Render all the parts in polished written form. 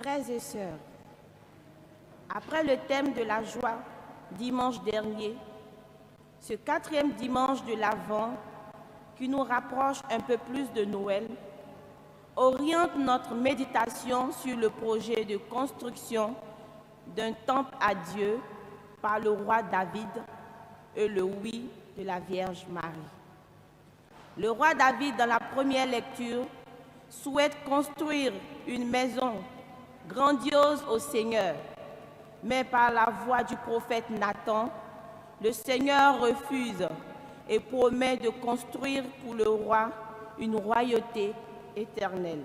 Frères et sœurs, après le thème de la joie dimanche dernier, ce 4e dimanche de l'Avent, qui nous rapproche un peu plus de Noël, oriente notre méditation sur le projet de construction d'un temple à Dieu par le roi David et le oui de la Vierge Marie. Le roi David, dans la première lecture, souhaite construire une maison grandiose au Seigneur, mais par la voix du prophète Nathan, le Seigneur refuse et promet de construire pour le roi une royauté éternelle.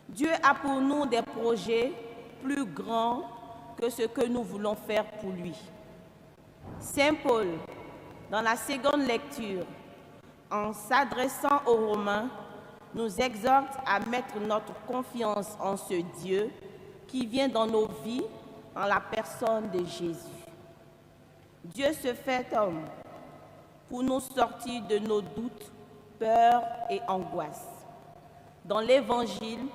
Dieu a pour nous des projets plus grands que ce que nous voulons faire pour lui. Saint Paul, dans la seconde lecture, en s'adressant aux Romains, nous exhorte à mettre notre confiance en ce Dieu qui vient dans nos vies en la personne de Jésus. Dieu se fait homme pour nous sortir de nos doutes, peurs et angoisses. Dans l'Évangile,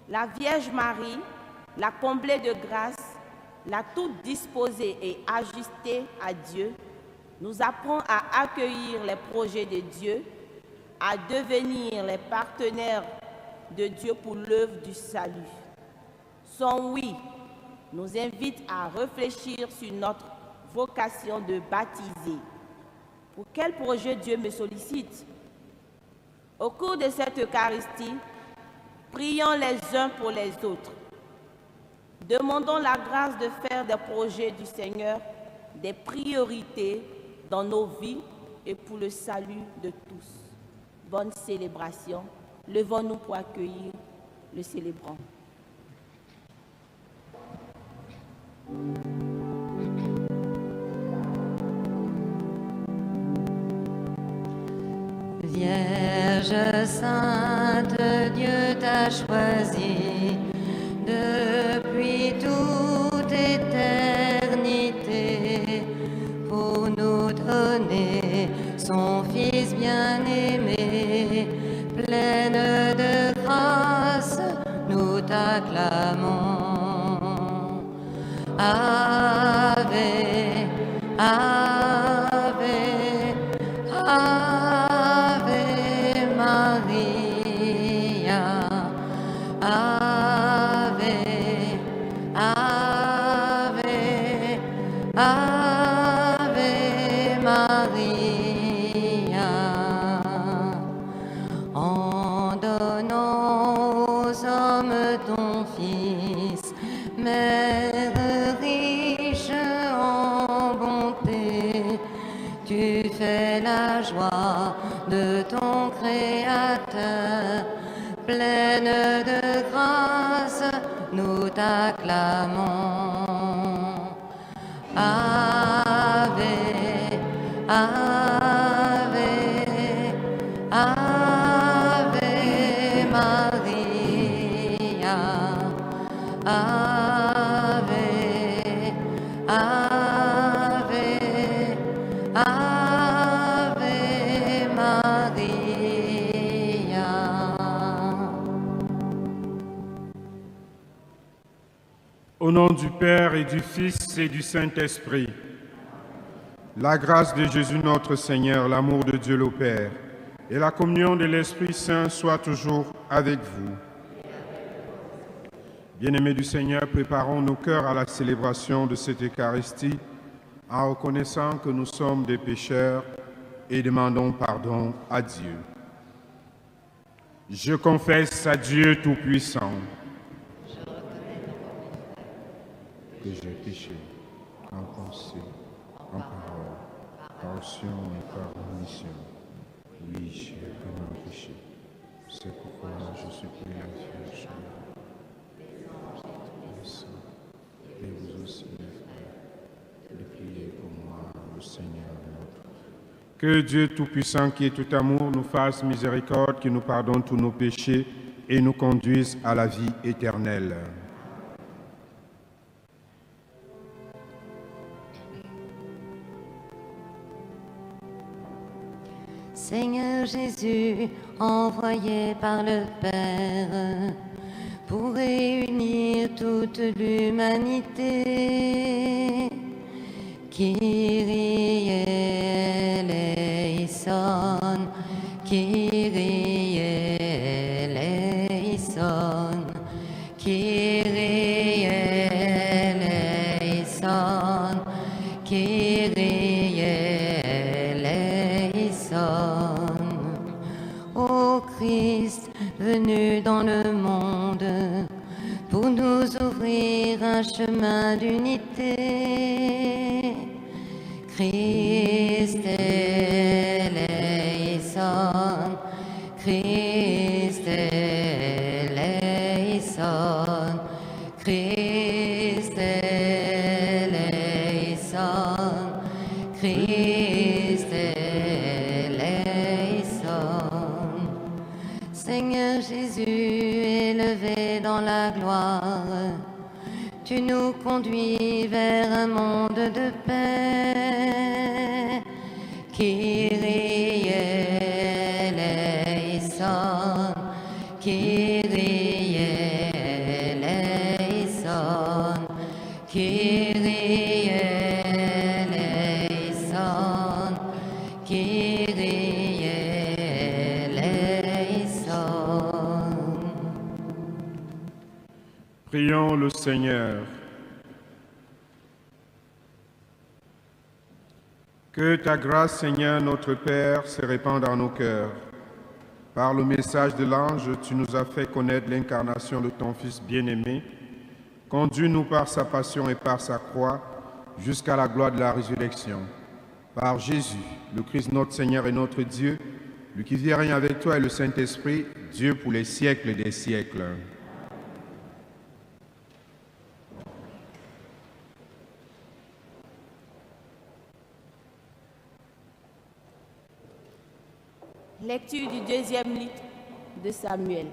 la Vierge Marie, la comblée de grâce, la toute disposée et ajustée à Dieu, nous apprend à accueillir les projets de Dieu, à devenir les partenaires de Dieu pour l'œuvre du salut. Son oui nous invite à réfléchir sur notre vocation de baptiser. Pour quel projet Dieu me sollicite? Au cours de cette Eucharistie, prions les uns pour les autres. Demandons la grâce de faire des projets du Seigneur des priorités dans nos vies et pour le salut de tous. Bonne célébration. Levons-nous pour accueillir le célébrant. Vierge sainte, Dieu t'a choisie depuis toute éternité pour nous donner son Fils bien-aimé. Pleine de grâce, nous t'acclamons. Ave, Ave, Ave Maria. Ave, Ave, Ave Maria. En donnant aux hommes ton Fils, Mère riche en bonté, tu fais la joie de ton Créateur. Pleine de grâce, nous t'acclamons. Ave, Ave, Ave Maria. Ave, Ave, Ave Maria. Au nom du Père et du Fils et du Saint-Esprit, la grâce de Jésus notre Seigneur, l'amour de Dieu le Père et la communion de l'Esprit Saint soient toujours avec vous. Bien-aimés du Seigneur, préparons nos cœurs à la célébration de cette Eucharistie en reconnaissant que nous sommes des pécheurs et demandons pardon à Dieu. Je confesse à Dieu Tout-Puissant que j'ai péché en pensée, en parole, par action et par omission. Oui, j'ai vraiment péché. C'est pourquoi je supplie la Vierge et vous aussi, mes frères, de prier pour moi, le Seigneur notre. Que Dieu Tout-Puissant, qui est tout amour, nous fasse miséricorde, qui nous pardonne tous nos péchés et nous conduise à la vie éternelle. Seigneur Jésus, envoyé par le Père, pour réunir toute l'humanité. Kyrie eleison, Kyrie eleison, Kyrie eleison, Kyrie eleison. Ô Christ, venu dans le monde pour nous ouvrir un chemin d'unité. Christ eleison, Christ eleison, Christ eleison, Christ eleison. Seigneur Jésus, élevé dans la gloire, tu nous conduis vers un monde de paix. Kyrie eleison, Kyrie eleison, Kyrie eleison, Kyrie eleison. Prions le Seigneur. Que ta grâce, Seigneur, notre Père, se répande dans nos cœurs. Par le message de l'ange, tu nous as fait connaître l'incarnation de ton Fils bien-aimé. Conduis-nous par sa passion et par sa croix jusqu'à la gloire de la résurrection. Par Jésus, le Christ notre Seigneur et notre Dieu, lui qui vit et règne avec toi et le Saint-Esprit, Dieu pour les siècles des siècles. Lecture du deuxième livre de Samuel.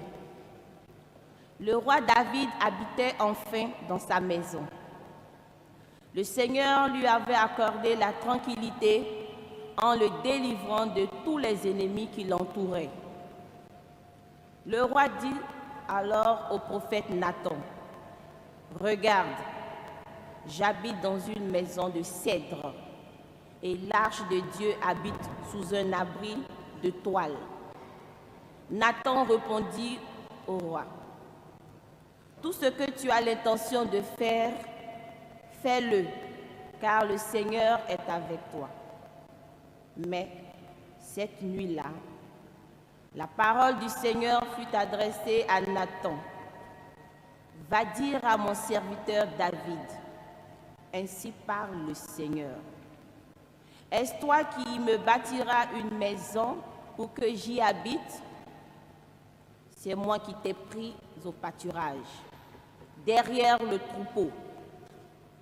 Le roi David habitait enfin dans sa maison. Le Seigneur lui avait accordé la tranquillité en le délivrant de tous les ennemis qui l'entouraient. Le roi dit alors au prophète Nathan, « Regarde, j'habite dans une maison de cèdre et l'arche de Dieu habite sous un abri de toile. » Nathan répondit au roi, « Tout ce que tu as l'intention de faire, fais-le, car le Seigneur est avec toi. » Mais cette nuit-là, la parole du Seigneur fut adressée à Nathan. « Va dire à mon serviteur David, ainsi parle le Seigneur. Est-ce toi qui me bâtiras une maison pour que j'y habite? C'est moi qui t'ai pris au pâturage, derrière le troupeau,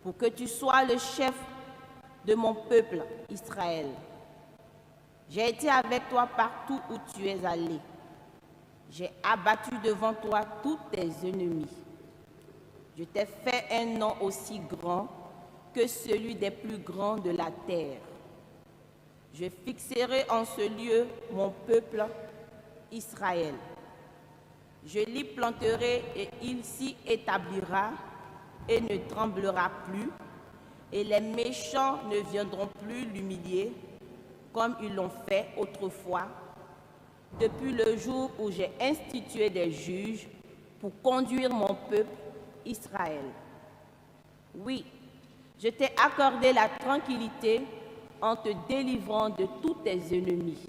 pour que tu sois le chef de mon peuple Israël. J'ai été avec toi partout où tu es allé. J'ai abattu devant toi tous tes ennemis. Je t'ai fait un nom aussi grand que celui des plus grands de la terre. Je fixerai en ce lieu mon peuple Israël. Je l'y planterai et il s'y établira et ne tremblera plus, et les méchants ne viendront plus l'humilier comme ils l'ont fait autrefois, depuis le jour où j'ai institué des juges pour conduire mon peuple Israël. Oui, je t'ai accordé la tranquillité en te délivrant de tous tes ennemis.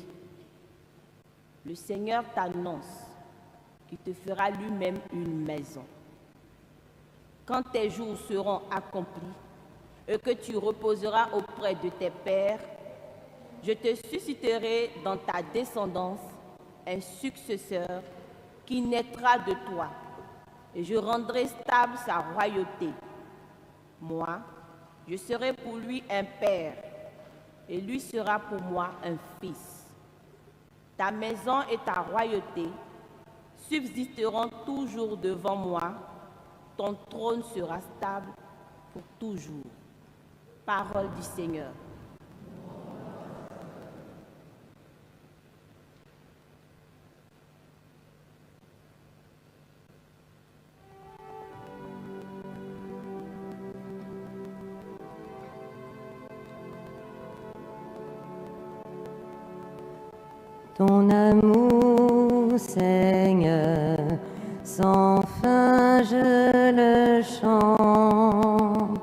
Le Seigneur t'annonce qu'il te fera lui-même une maison. Quand tes jours seront accomplis et que tu reposeras auprès de tes pères, je te susciterai dans ta descendance un successeur qui naîtra de toi, et je rendrai stable sa royauté. Moi, je serai pour lui un père, et lui sera pour moi un fils. Ta maison et ta royauté subsisteront toujours devant moi, ton trône sera stable pour toujours. Parole du Seigneur. Ton amour, Seigneur, sans fin je le chante.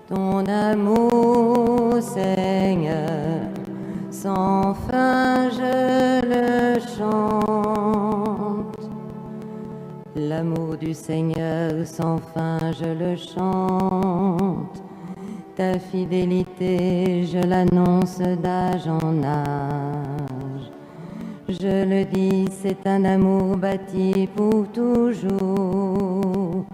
Ton amour, Seigneur, sans fin je le chante. L'amour du Seigneur sans fin je le chante. Ta fidélité, je l'annonce d'âge en âge. Je le dis, c'est un amour bâti pour toujours.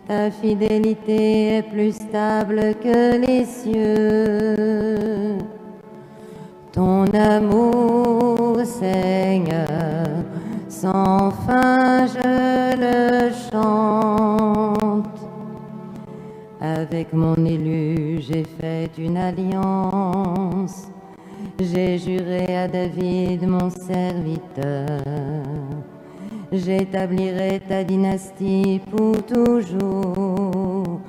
Ta fidélité est plus stable que les cieux. Ton amour, Seigneur, sans fin je le chante. Avec mon élu, j'ai fait une alliance. J'ai juré à David, mon serviteur. J'établirai ta dynastie pour toujours.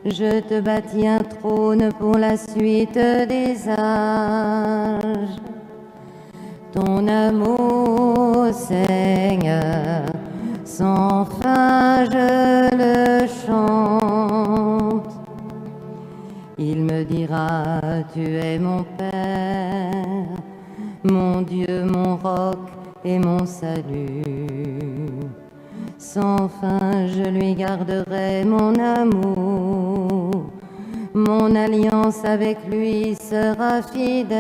Je te bâtis un trône pour la suite des âges. Ton amour, Seigneur, sans fin je le chante. Il me dira, tu es mon Père, mon Dieu, mon roc et mon salut. Sans fin je lui garderai mon amour. Mon alliance avec lui sera fidèle.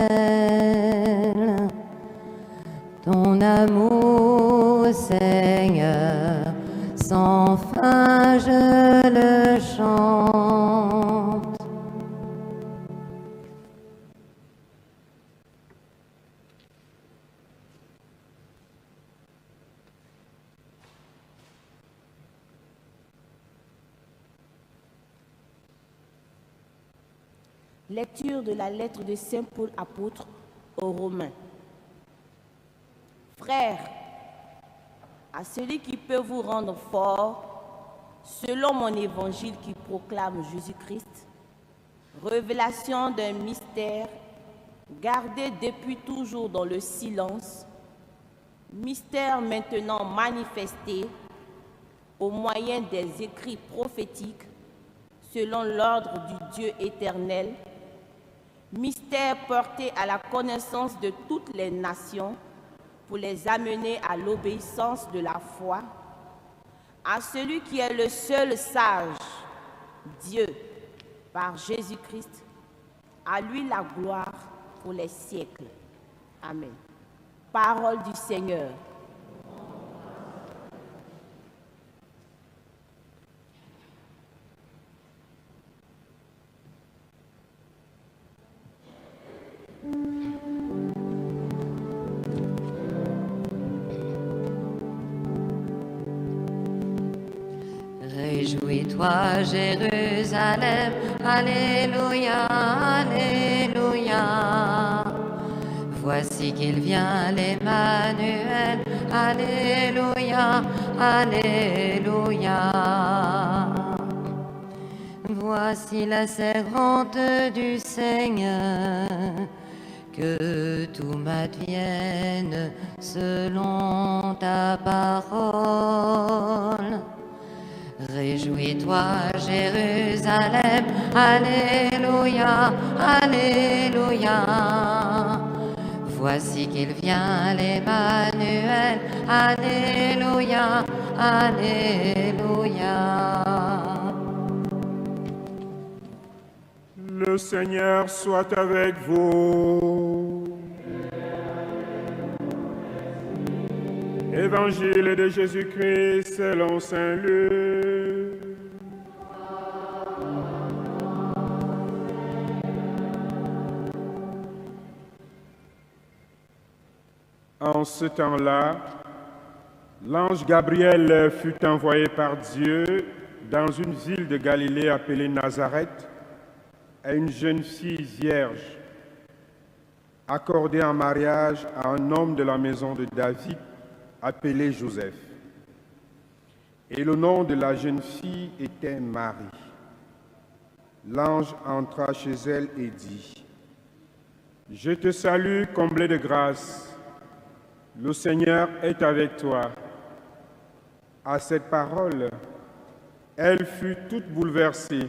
Ton amour, Seigneur, sans fin je le chante. Lecture de la lettre de Saint Paul apôtre aux Romains. Frères, à celui qui peut vous rendre fort, selon mon évangile qui proclame Jésus-Christ, révélation d'un mystère gardé depuis toujours dans le silence, mystère maintenant manifesté au moyen des écrits prophétiques selon l'ordre du Dieu éternel, mystère porté à la connaissance de toutes les nations pour les amener à l'obéissance de la foi, à celui qui est le seul sage, Dieu, par Jésus-Christ, à lui la gloire pour les siècles. Amen. Parole du Seigneur. Réjouis-toi, Jérusalem, Alléluia, Alléluia. Voici qu'il vient, l'Emmanuel, Alléluia, Alléluia. Voici la servante du Seigneur, que tout m'advienne selon ta parole. Réjouis-toi, Jérusalem, Alléluia, Alléluia. Voici qu'il vient, l'Emmanuel, Alléluia, Alléluia. Le Seigneur soit avec vous. Évangile de Jésus-Christ selon saint Luc. En ce temps-là, l'ange Gabriel fut envoyé par Dieu dans une ville de Galilée appelée Nazareth à une jeune fille vierge, accordée en mariage à un homme de la maison de David appelé Joseph. Et le nom de la jeune fille était Marie. L'ange entra chez elle et dit : « Je te salue, comblée de grâce, Le Seigneur est avec toi. À cette parole, elle fut toute bouleversée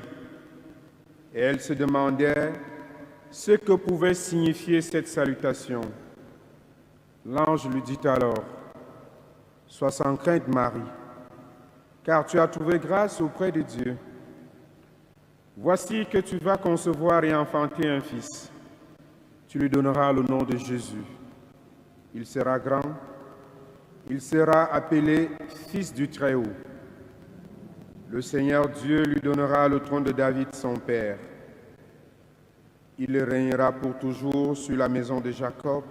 et elle se demandait ce que pouvait signifier cette salutation. L'ange lui dit alors: « Sois sans crainte, Marie, car tu as trouvé grâce auprès de Dieu. Voici que tu vas concevoir et enfanter un fils. Tu lui donneras le nom de Jésus. Il sera grand, il sera appelé Fils du Très-Haut. Le Seigneur Dieu lui donnera le trône de David, son père. Il régnera pour toujours sur la maison de Jacob,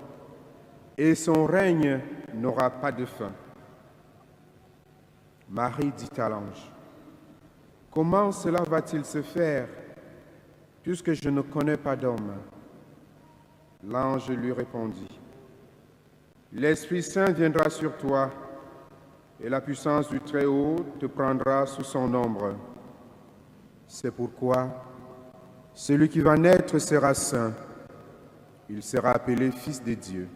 et son règne n'aura pas de fin. » Marie dit à l'ange: « Comment cela va-t-il se faire, puisque je ne connais pas d'homme ?» L'ange lui répondit: « L'Esprit Saint viendra sur toi, et la puissance du Très-Haut te prendra sous son ombre. C'est pourquoi celui qui va naître sera saint. Il sera appelé Fils de Dieu.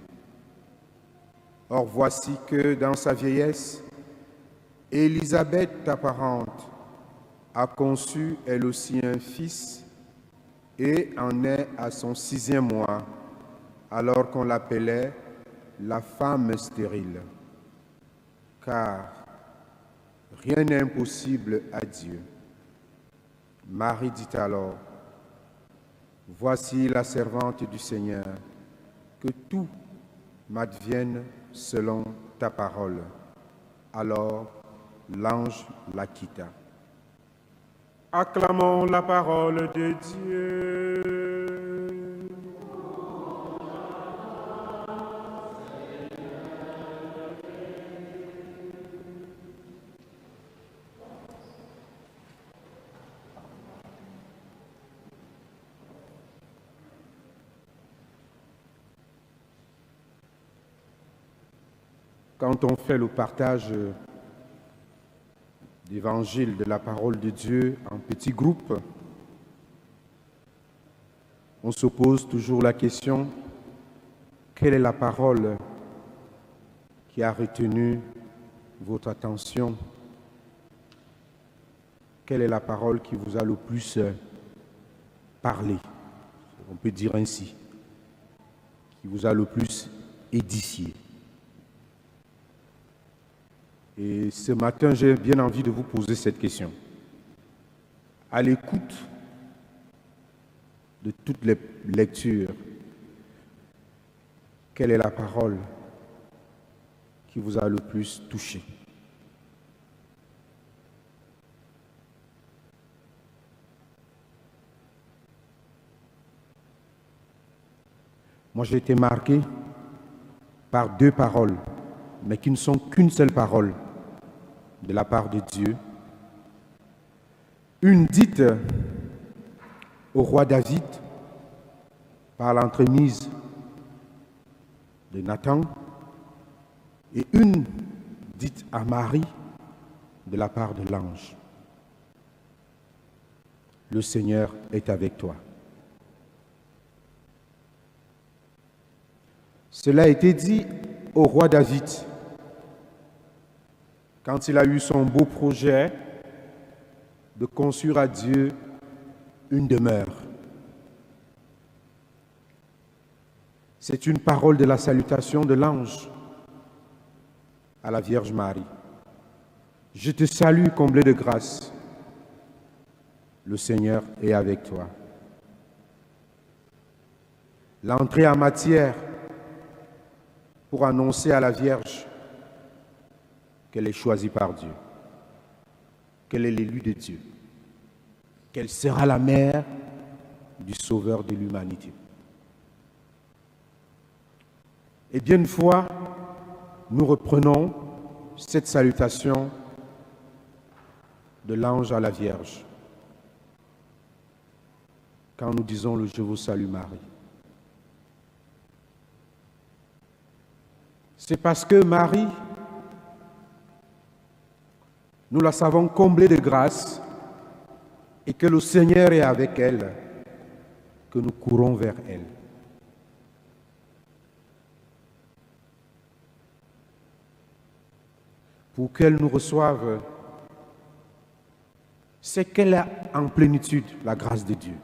Or voici que dans sa vieillesse, Élisabeth, ta parente, a conçu elle aussi un fils et en est à son 6e mois, alors qu'on l'appelait la femme stérile. Car rien n'est impossible à Dieu. » Marie dit alors: « Voici la servante du Seigneur, que tout m'advienne selon ta parole. » Alors l'ange la quitta. Acclamons la parole de Dieu. Quand on fait le partage d'évangile de la parole de Dieu en petits groupes, on se pose toujours la question: quelle est la parole qui a retenu votre attention? Quelle est la parole qui vous a le plus parlé, on peut dire ainsi, qui vous a le plus édifié? Et ce matin, j'ai bien envie de vous poser cette question. À l'écoute de toutes les lectures, quelle est la parole qui vous a le plus touché? Moi, j'ai été marqué par 2 paroles, mais qui ne sont qu'une seule parole de la part de Dieu. Une dite au roi David par l'entremise de Nathan, et une dite à Marie de la part de l'ange. Le Seigneur est avec toi. Cela a été dit au roi David quand il a eu son beau projet de construire à Dieu une demeure. C'est une parole de la salutation de l'ange à la Vierge Marie. « Je te salue, comblée de grâce. Le Seigneur est avec toi. » L'entrée en matière pour annoncer à la Vierge qu'elle est choisie par Dieu, qu'elle est l'élue de Dieu, qu'elle sera la mère du Sauveur de l'humanité. Et bien une fois, nous reprenons cette salutation de l'ange à la Vierge, quand nous disons le « Je vous salue Marie ». C'est parce que Marie, nous la savons comblée de grâce et que le Seigneur est avec elle, que nous courons vers elle. pour qu'elle nous reçoive, c'est qu'elle a en plénitude la grâce de Dieu.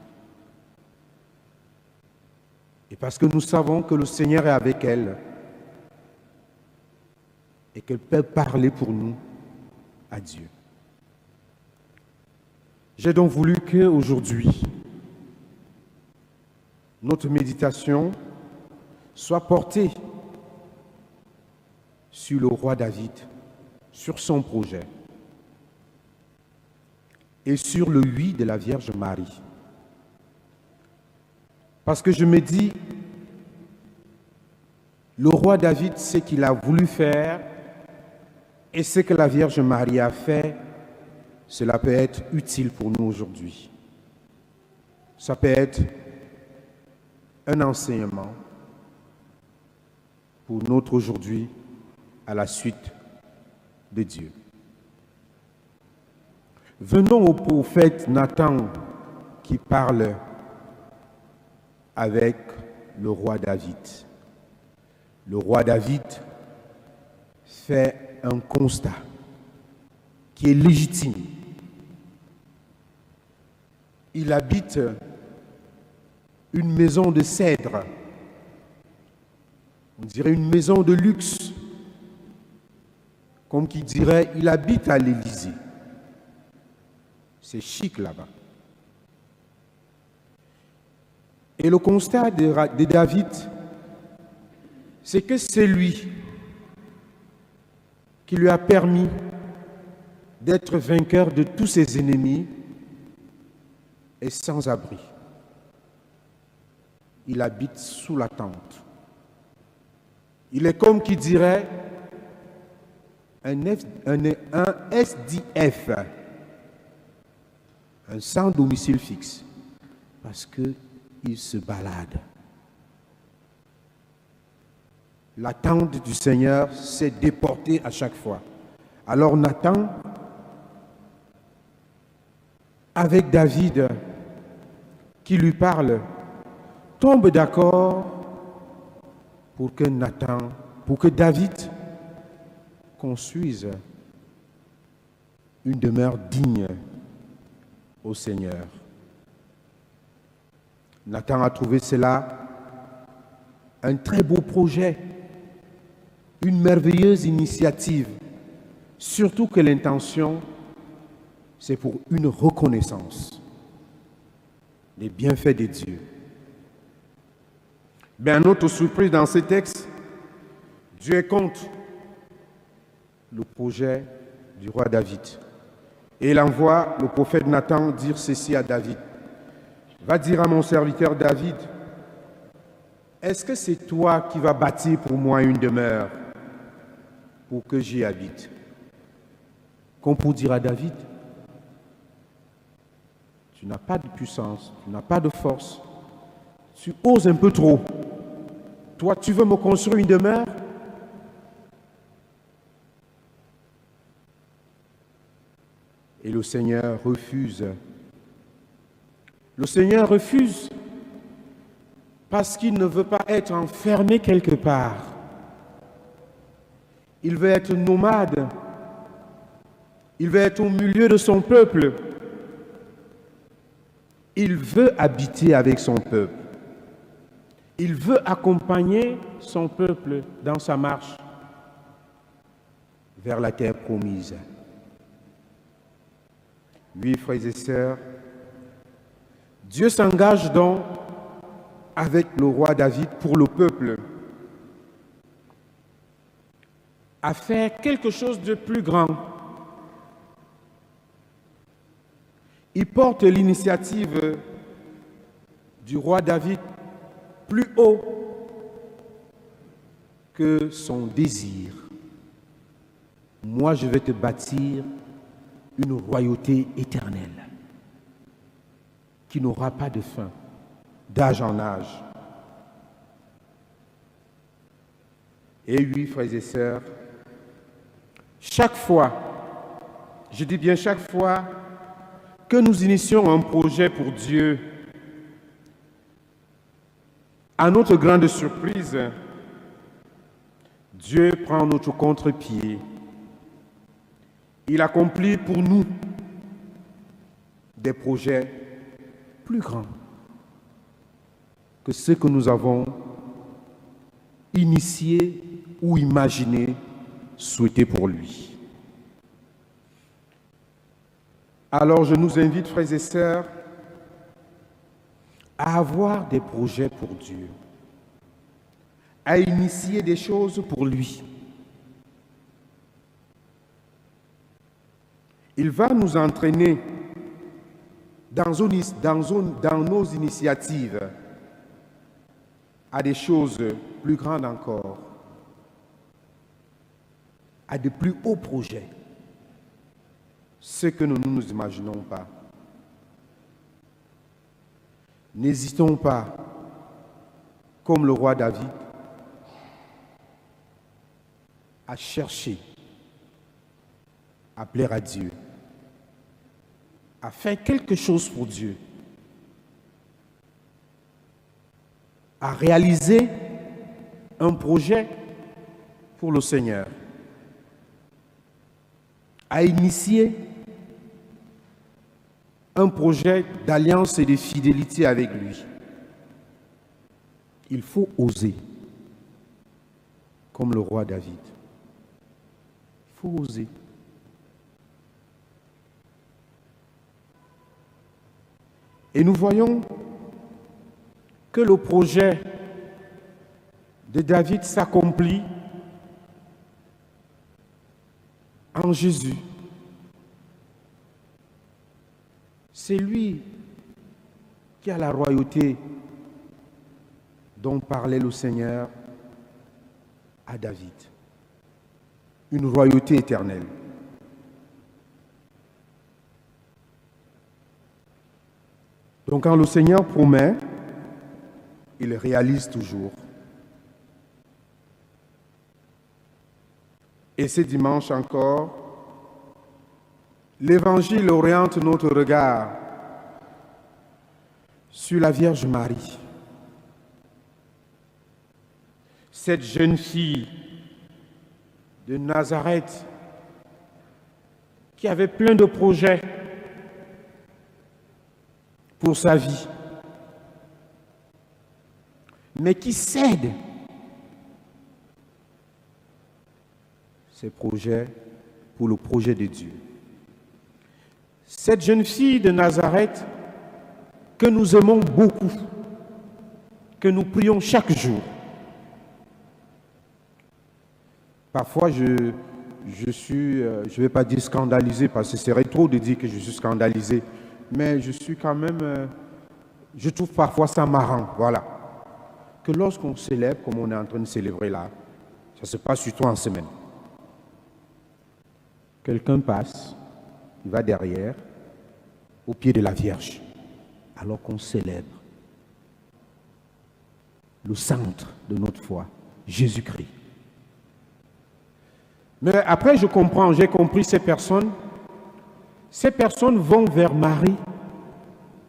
Et parce que nous savons que le Seigneur est avec elle et qu'elle peut parler pour nous à Dieu. J'ai donc voulu qu'aujourd'hui, notre méditation soit portée sur le roi David, sur son projet et sur le oui de la Vierge Marie. Parce que je me dis, le roi David, ce qu'il a voulu faire et ce que la Vierge Marie a fait, cela peut être utile pour nous aujourd'hui. Ça peut être un enseignement pour notre aujourd'hui à la suite de Dieu. Venons au prophète Nathan qui parle avec le roi David. Le roi David fait un constat qui est légitime. Il habite une maison de cèdre, on dirait une maison de luxe, comme qui dirait, il habite à l'Élysée. C'est chic là-bas. Et le constat de David, c'est que c'est lui qui lui a permis d'être vainqueur de tous ses ennemis et sans abri. Il habite sous la tente. Il est comme qui dirait un SDF, un sans domicile fixe, parce qu'il se balade. La tente du Seigneur s'est déportée à chaque fois. Alors Nathan, avec David, qui lui parle, tombe d'accord pour que David construise une demeure digne au Seigneur. Nathan a trouvé cela un très beau projet, une merveilleuse initiative, surtout que l'intention, c'est pour une reconnaissance des bienfaits de Dieu. Mais à notre surprise dans ce texte, Dieu est contre le projet du roi David. Et il envoie le prophète Nathan dire ceci à David. Va dire à mon serviteur David, est-ce que c'est toi qui vas bâtir pour moi une demeure pour que j'y habite? Comme pour dire à David, tu n'as pas de puissance, tu n'as pas de force, tu oses un peu trop. Toi, tu veux me construire une demeure? Et le Seigneur refuse. Le Seigneur refuse parce qu'il ne veut pas être enfermé quelque part. Il veut être nomade. Il veut être au milieu de son peuple. Il veut habiter avec son peuple. Il veut accompagner son peuple dans sa marche vers la terre promise. Oui, frères et sœurs, Dieu s'engage donc avec le roi David pour le peuple à faire quelque chose de plus grand. Il porte l'initiative du roi David plus haut que son désir. Moi, je vais te bâtir une royauté éternelle qui n'aura pas de fin, d'âge en âge. Et oui, frères et sœurs, chaque fois, je dis bien chaque fois, que nous initions un projet pour Dieu, à notre grande surprise, Dieu prend notre contre-pied Il accomplit pour nous des projets plus grands que ceux que nous avons initiés ou imaginés, souhaités pour lui. Alors je nous invite, frères et sœurs, à avoir des projets pour Dieu, à initier des choses pour lui. Il va nous entraîner dans nos initiatives à des choses plus grandes encore, à de plus hauts projets, ce que nous ne nous imaginons pas. N'hésitons pas, comme le roi David, à chercher, à plaire à Dieu, à faire quelque chose pour Dieu, à réaliser un projet pour le Seigneur, à initier un projet d'alliance et de fidélité avec lui. Il faut oser, comme le roi David. Il faut oser. Et nous voyons que le projet de David s'accomplit en Jésus. C'est lui qui a la royauté dont parlait le Seigneur à David. Une royauté éternelle. Donc quand le Seigneur promet, il réalise toujours. Et ce dimanche encore, l'Évangile oriente notre regard sur la Vierge Marie. Cette jeune fille de Nazareth qui avait plein de projets pour sa vie, mais qui cède ses projets pour le projet de Dieu. Cette jeune fille de Nazareth que nous aimons beaucoup, que nous prions chaque jour. Parfois, je ne vais pas dire scandalisé, parce que ce serait trop de dire que je suis scandalisé, mais je suis quand même, je trouve parfois ça marrant, voilà. Que lorsqu'on célèbre, comme on est en train de célébrer là, ça se passe surtout en semaine. Quelqu'un passe, il va derrière, au pied de la Vierge, alors qu'on célèbre le centre de notre foi, Jésus-Christ. Mais après, j'ai compris ces personnes vont vers Marie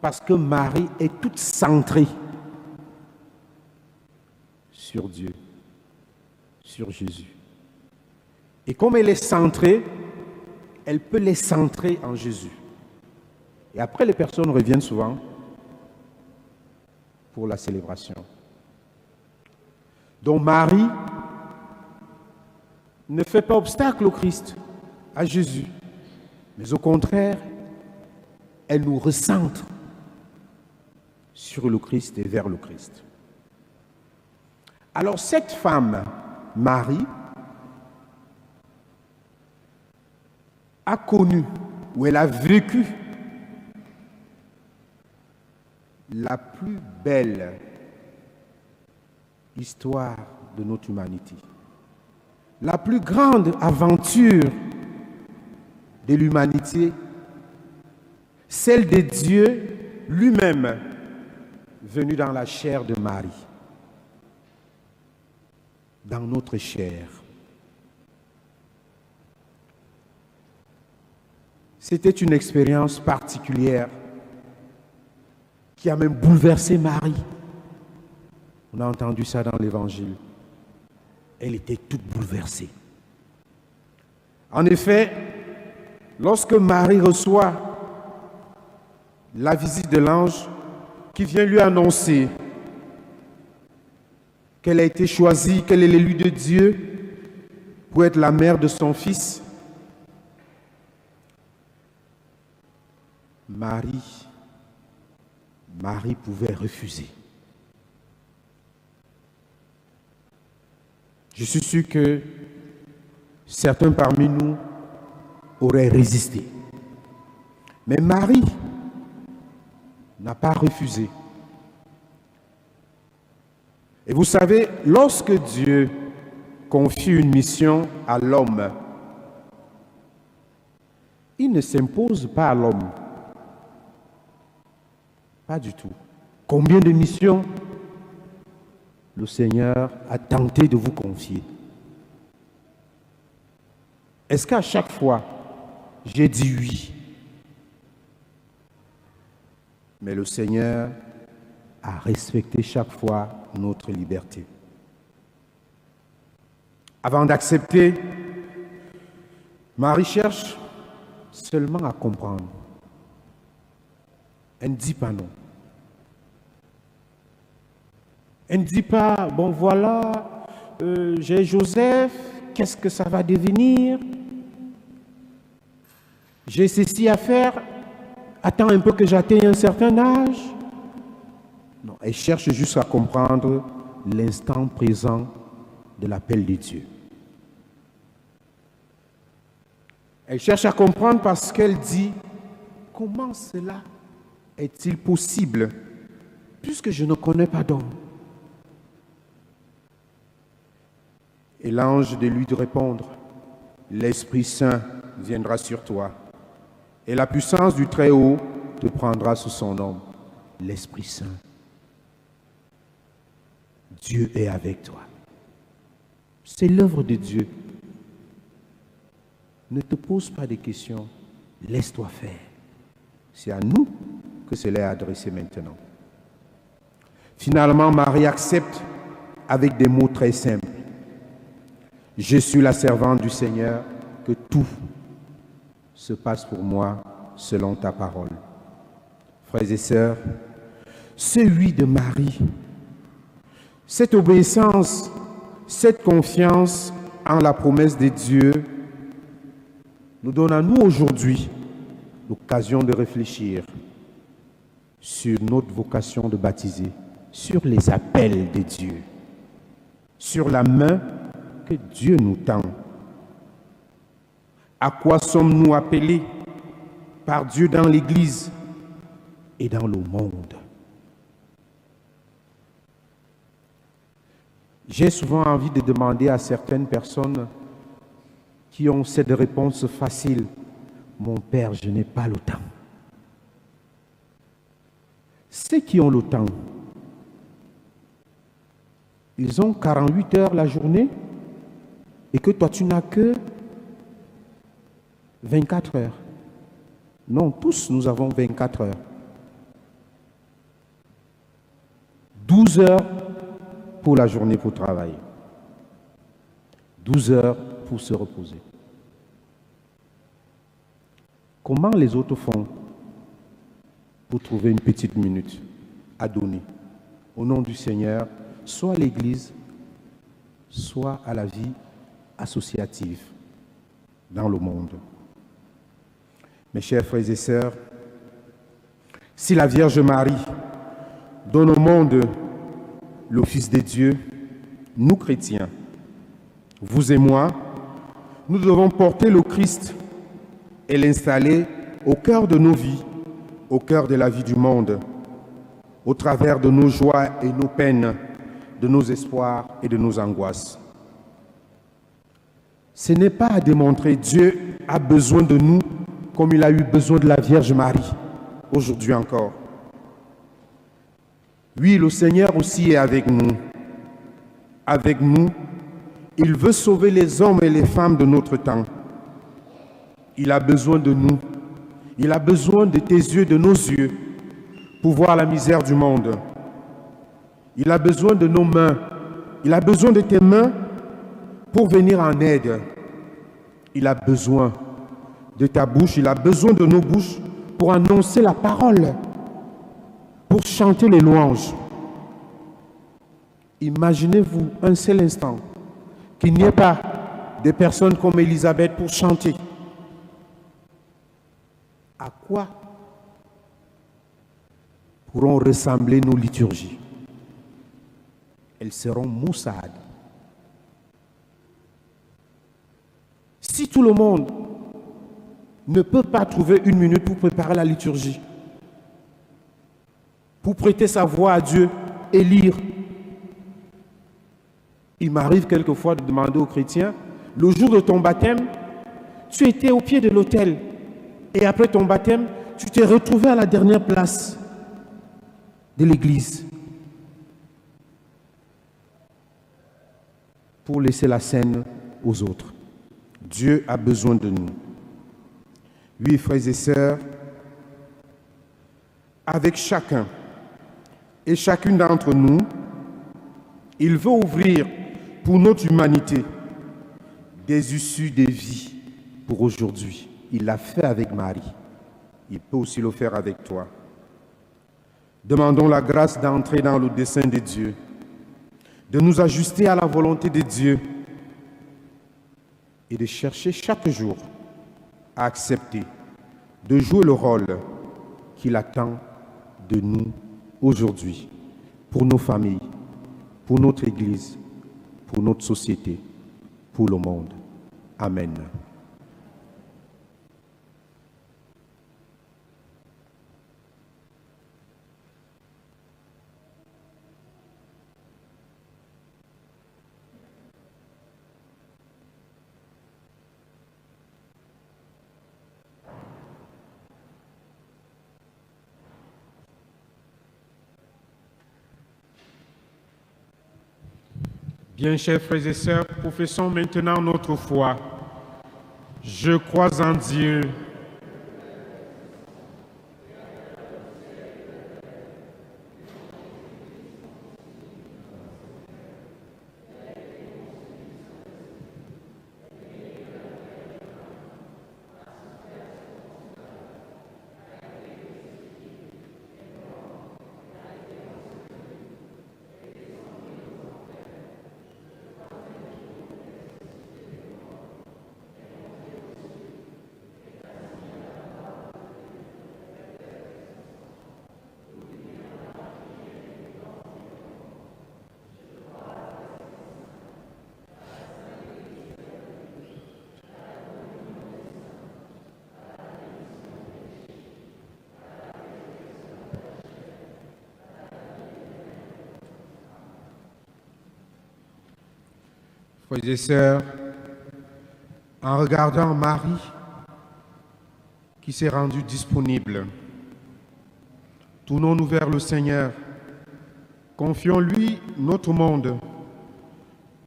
parce que Marie est toute centrée sur Dieu, sur Jésus. Et comme elle est centrée, elle peut les centrer en Jésus. Et après, les personnes reviennent souvent pour la célébration. Donc Marie ne fait pas obstacle au Christ, à Jésus, mais au contraire, elle nous recentre sur le Christ et vers le Christ. Alors cette femme, Marie, a connu, ou elle a vécu la plus belle histoire de notre humanité. La plus grande aventure de l'humanité, celle de Dieu lui-même, venu dans la chair de Marie, dans notre chair. C'était une expérience particulière qui a même bouleversé Marie. On a entendu ça dans l'Évangile. Elle était toute bouleversée. En effet, lorsque Marie reçoit la visite de l'ange qui vient lui annoncer qu'elle a été choisie, qu'elle est l'élue de Dieu pour être la mère de son fils, Marie pouvait refuser. Je suis sûr que certains parmi nous auraient résisté. Mais Marie n'a pas refusé. Et vous savez, lorsque Dieu confie une mission à l'homme, il ne s'impose pas à l'homme. Pas du tout. Combien de missions le Seigneur a tenté de vous confier? Est-ce qu'à chaque fois, j'ai dit oui? Mais le Seigneur a respecté chaque fois notre liberté. Avant d'accepter, Marie cherche seulement à comprendre. Elle ne dit pas non. Elle ne dit pas, bon voilà, j'ai Joseph, qu'est-ce que ça va devenir? J'ai ceci à faire, attends un peu que j'atteigne un certain âge. Non, elle cherche juste à comprendre l'instant présent de l'appel de Dieu. Elle cherche à comprendre parce qu'elle dit, comment cela est-il possible puisque je ne connais pas d'homme? Et l'ange de lui de répondre, l'Esprit Saint viendra sur toi et la puissance du Très-Haut te prendra sous son nom, l'Esprit Saint. Dieu est avec toi. C'est l'œuvre de Dieu. Ne te pose pas de questions, laisse-toi faire. C'est à nous que cela est adressé maintenant. Finalement, Marie accepte avec des mots très simples. Je suis la servante du Seigneur, que tout se passe pour moi selon ta parole. Frères et sœurs, ce oui de Marie, cette obéissance, cette confiance en la promesse de Dieu nous donne à nous aujourd'hui l'occasion de réfléchir sur notre vocation de baptiser, sur les appels de Dieu, sur la main que Dieu nous tend. À quoi sommes-nous appelés par Dieu dans l'Église et dans le monde? J'ai souvent envie de demander à certaines personnes qui ont cette réponse facile, mon Père, je n'ai pas le temps. Ceux qui ont le temps, ils ont 48 heures la journée et que toi tu n'as que 24 heures. Non, tous nous avons 24 heures. 12 heures pour la journée pour travailler. 12 heures pour se reposer. Comment les autres font pour trouver une petite minute à donner au nom du Seigneur, soit à l'Église, soit à la vie associative dans le monde? Mes chers frères et sœurs, si la Vierge Marie donne au monde le Fils de Dieu, nous chrétiens, vous et moi, nous devons porter le Christ et l'installer au cœur de nos vies, au cœur de la vie du monde, au travers de nos joies et nos peines, de nos espoirs et de nos angoisses. Ce n'est pas à démontrer Dieu a besoin de nous comme il a eu besoin de la Vierge Marie, aujourd'hui encore. Oui, le Seigneur aussi est avec nous. Avec nous, il veut sauver les hommes et les femmes de notre temps. Il a besoin de nous. Il a besoin de tes yeux, de nos yeux, pour voir la misère du monde. Il a besoin de nos mains. Il a besoin de tes mains pour venir en aide. Il a besoin de ta bouche, il a besoin de nos bouches pour annoncer la parole, pour chanter les louanges. Imaginez-vous un seul instant qu'il n'y ait pas des personnes comme Élisabeth pour chanter. À quoi pourront ressembler nos liturgies? Elles seront maussades. Si tout le monde ne peut pas trouver une minute pour préparer la liturgie, pour prêter sa voix à Dieu et lire, il m'arrive quelquefois de demander aux chrétiens, le jour de ton baptême, tu étais au pied de l'autel et après ton baptême, tu t'es retrouvé à la dernière place de l'église pour laisser la scène aux autres. Dieu a besoin de nous. Oui, frères et sœurs, avec chacun et chacune d'entre nous, il veut ouvrir pour notre humanité des issues de vie pour aujourd'hui. Il l'a fait avec Marie. Il peut aussi le faire avec toi. Demandons la grâce d'entrer dans le dessein de Dieu, de nous ajuster à la volonté de Dieu et de chercher chaque jour à accepter de jouer le rôle qu'il attend de nous aujourd'hui, pour nos familles, pour notre Église, pour notre société, pour le monde. Amen. Bien, chers frères et sœurs, professons maintenant notre foi. Je crois en Dieu, frères et sœurs, en regardant Marie qui s'est rendue disponible, tournons-nous vers le Seigneur, confions-lui notre monde,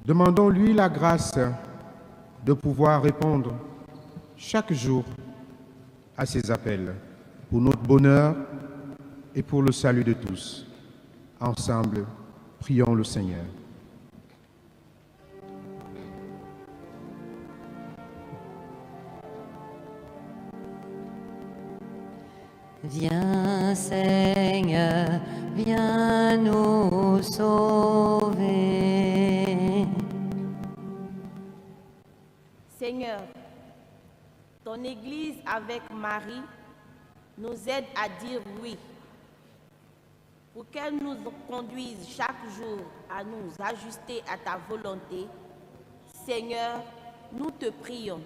demandons-lui la grâce de pouvoir répondre chaque jour à ses appels, pour notre bonheur et pour le salut de tous. Ensemble, prions le Seigneur. Viens Seigneur, viens nous sauver. Seigneur, ton Église avec Marie nous aide à dire oui, pour qu'elle nous conduise chaque jour à nous ajuster à ta volonté. Seigneur, nous te prions.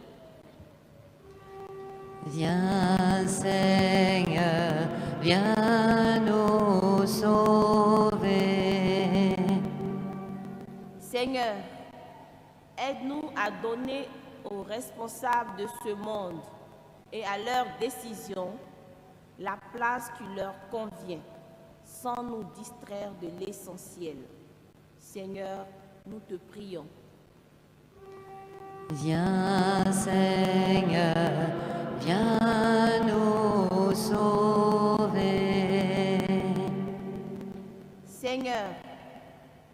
Viens Seigneur, viens nous sauver. Seigneur, aide-nous à donner aux responsables de ce monde et à leurs décisions la place qui leur convient, sans nous distraire de l'essentiel. Seigneur, nous te prions. Viens Seigneur, viens nous sauver. Seigneur,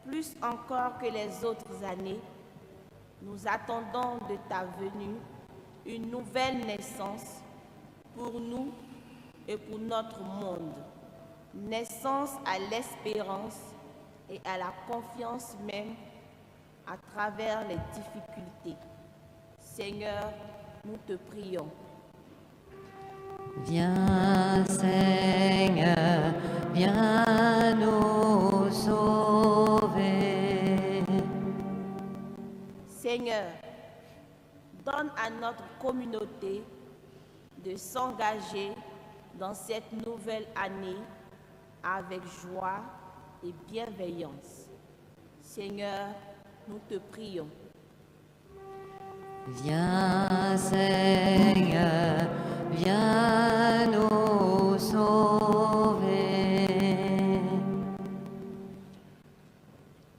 plus encore que les autres années, nous attendons de ta venue une nouvelle naissance pour nous et pour notre monde. Naissance à l'espérance et à la confiance même à travers les difficultés. Seigneur, nous te prions. Viens, Seigneur, viens nous sauver. Seigneur, donne à notre communauté de s'engager dans cette nouvelle année avec joie et bienveillance. Seigneur, nous te prions. Viens, Seigneur, viens nous sauver.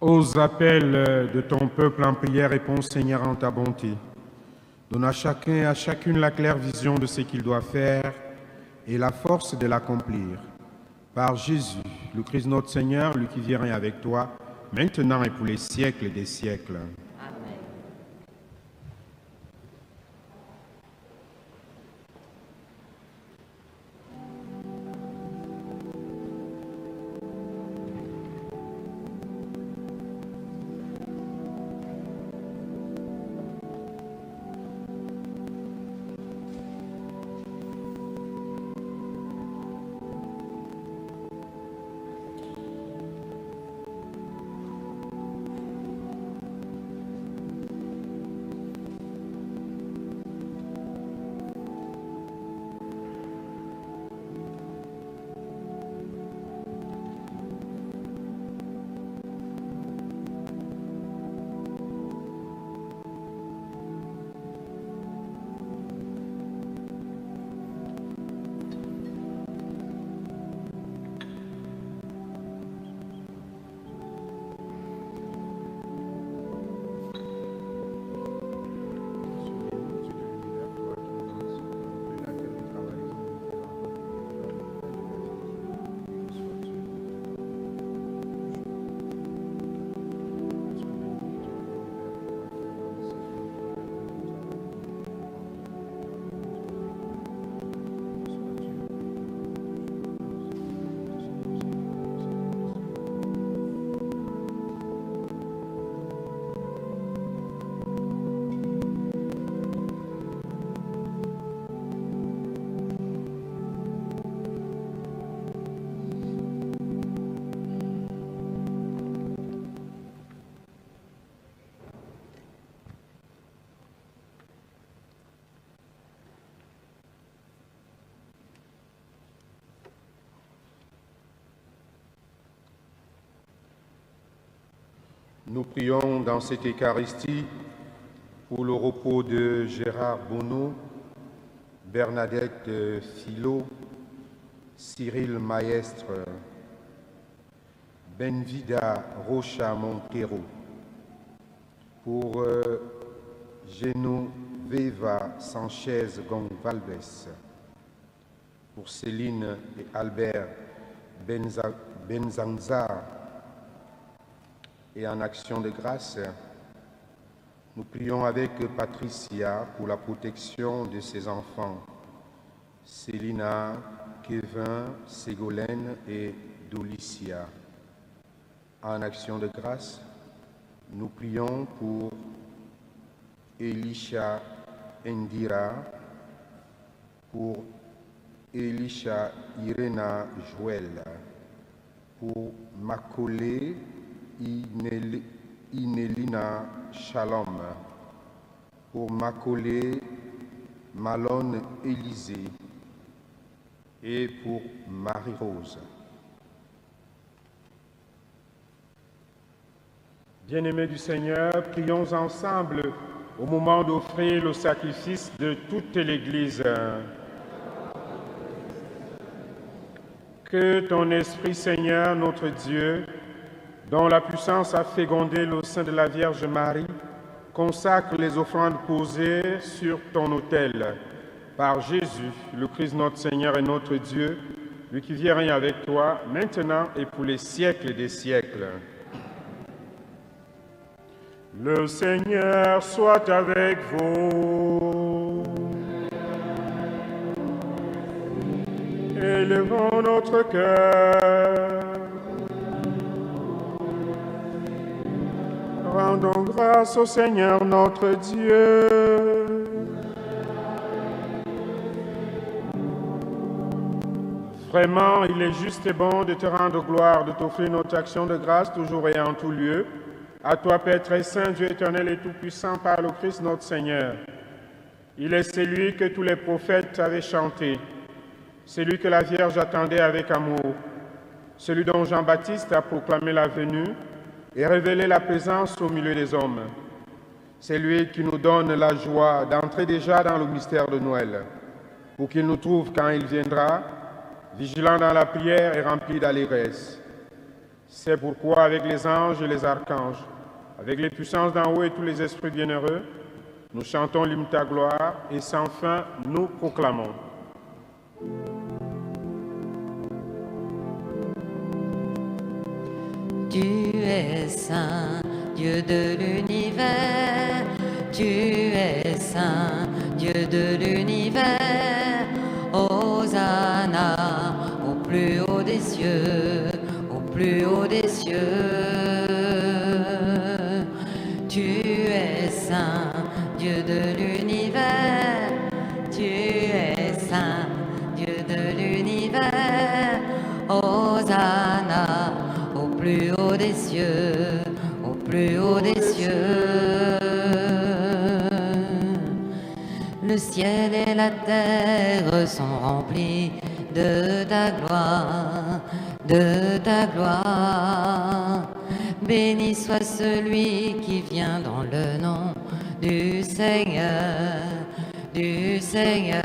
Aux appels de ton peuple en prière, réponds, Seigneur, en ta bonté. Donne à chacun et à chacune la claire vision de ce qu'il doit faire et la force de l'accomplir. Par Jésus, le Christ notre Seigneur, lui qui vient avec toi, maintenant et pour les siècles des siècles. Nous prions dans cette Eucharistie pour le repos de Gérard Bonneau, Bernadette Philo, Cyril Maestre, Benvida Rocha Montero, pour Genoveva Sanchez Gonvalves, pour Céline et Albert Benzanzar, et en action de grâce, nous prions avec Patricia pour la protection de ses enfants, Célina, Kevin, Ségolène et Dolicia. En action de grâce, nous prions pour Elisha Indira, pour Elisha Irena Joël, pour Macaulay Inelina Shalom, pour Macaulay Malone Élysée et pour Marie-Rose. Bien-aimés du Seigneur, prions ensemble au moment d'offrir le sacrifice de toute l'Église. Que ton Esprit, Seigneur, notre Dieu, dont la puissance a fécondé le sein de la Vierge Marie, consacre les offrandes posées sur ton autel. Par Jésus, le Christ notre Seigneur et notre Dieu, lui qui vient régner avec toi, maintenant et pour les siècles des siècles. Le Seigneur soit avec vous. Élevons notre cœur. Rendons grâce au Seigneur notre Dieu. Vraiment, il est juste et bon de te rendre gloire, de t'offrir notre action de grâce toujours et en tout lieu. À toi, Père très saint, Dieu éternel et tout-puissant, par le Christ notre Seigneur. Il est celui que tous les prophètes avaient chanté, celui que la Vierge attendait avec amour, celui dont Jean-Baptiste a proclamé la venue et révélé la présence au milieu des hommes. C'est lui qui nous donne la joie d'entrer déjà dans le mystère de Noël, pour qu'il nous trouve quand il viendra, vigilants dans la prière et remplis d'allégresse. C'est pourquoi, avec les anges et les archanges, avec les puissances d'en haut et tous les esprits bienheureux, nous chantons l'hymne ta gloire et sans fin nous proclamons. Tu es saint, Dieu de l'univers, tu es saint, Dieu de l'univers. Hosanna au plus haut des cieux, au plus haut des cieux. Tu es saint, Dieu de l'univers, tu es saint, Dieu de l'univers. Hosanna au plus haut des cieux, au plus haut des cieux. Le ciel et la terre sont remplis de ta gloire, de ta gloire. Béni soit celui qui vient dans le nom du Seigneur, du Seigneur.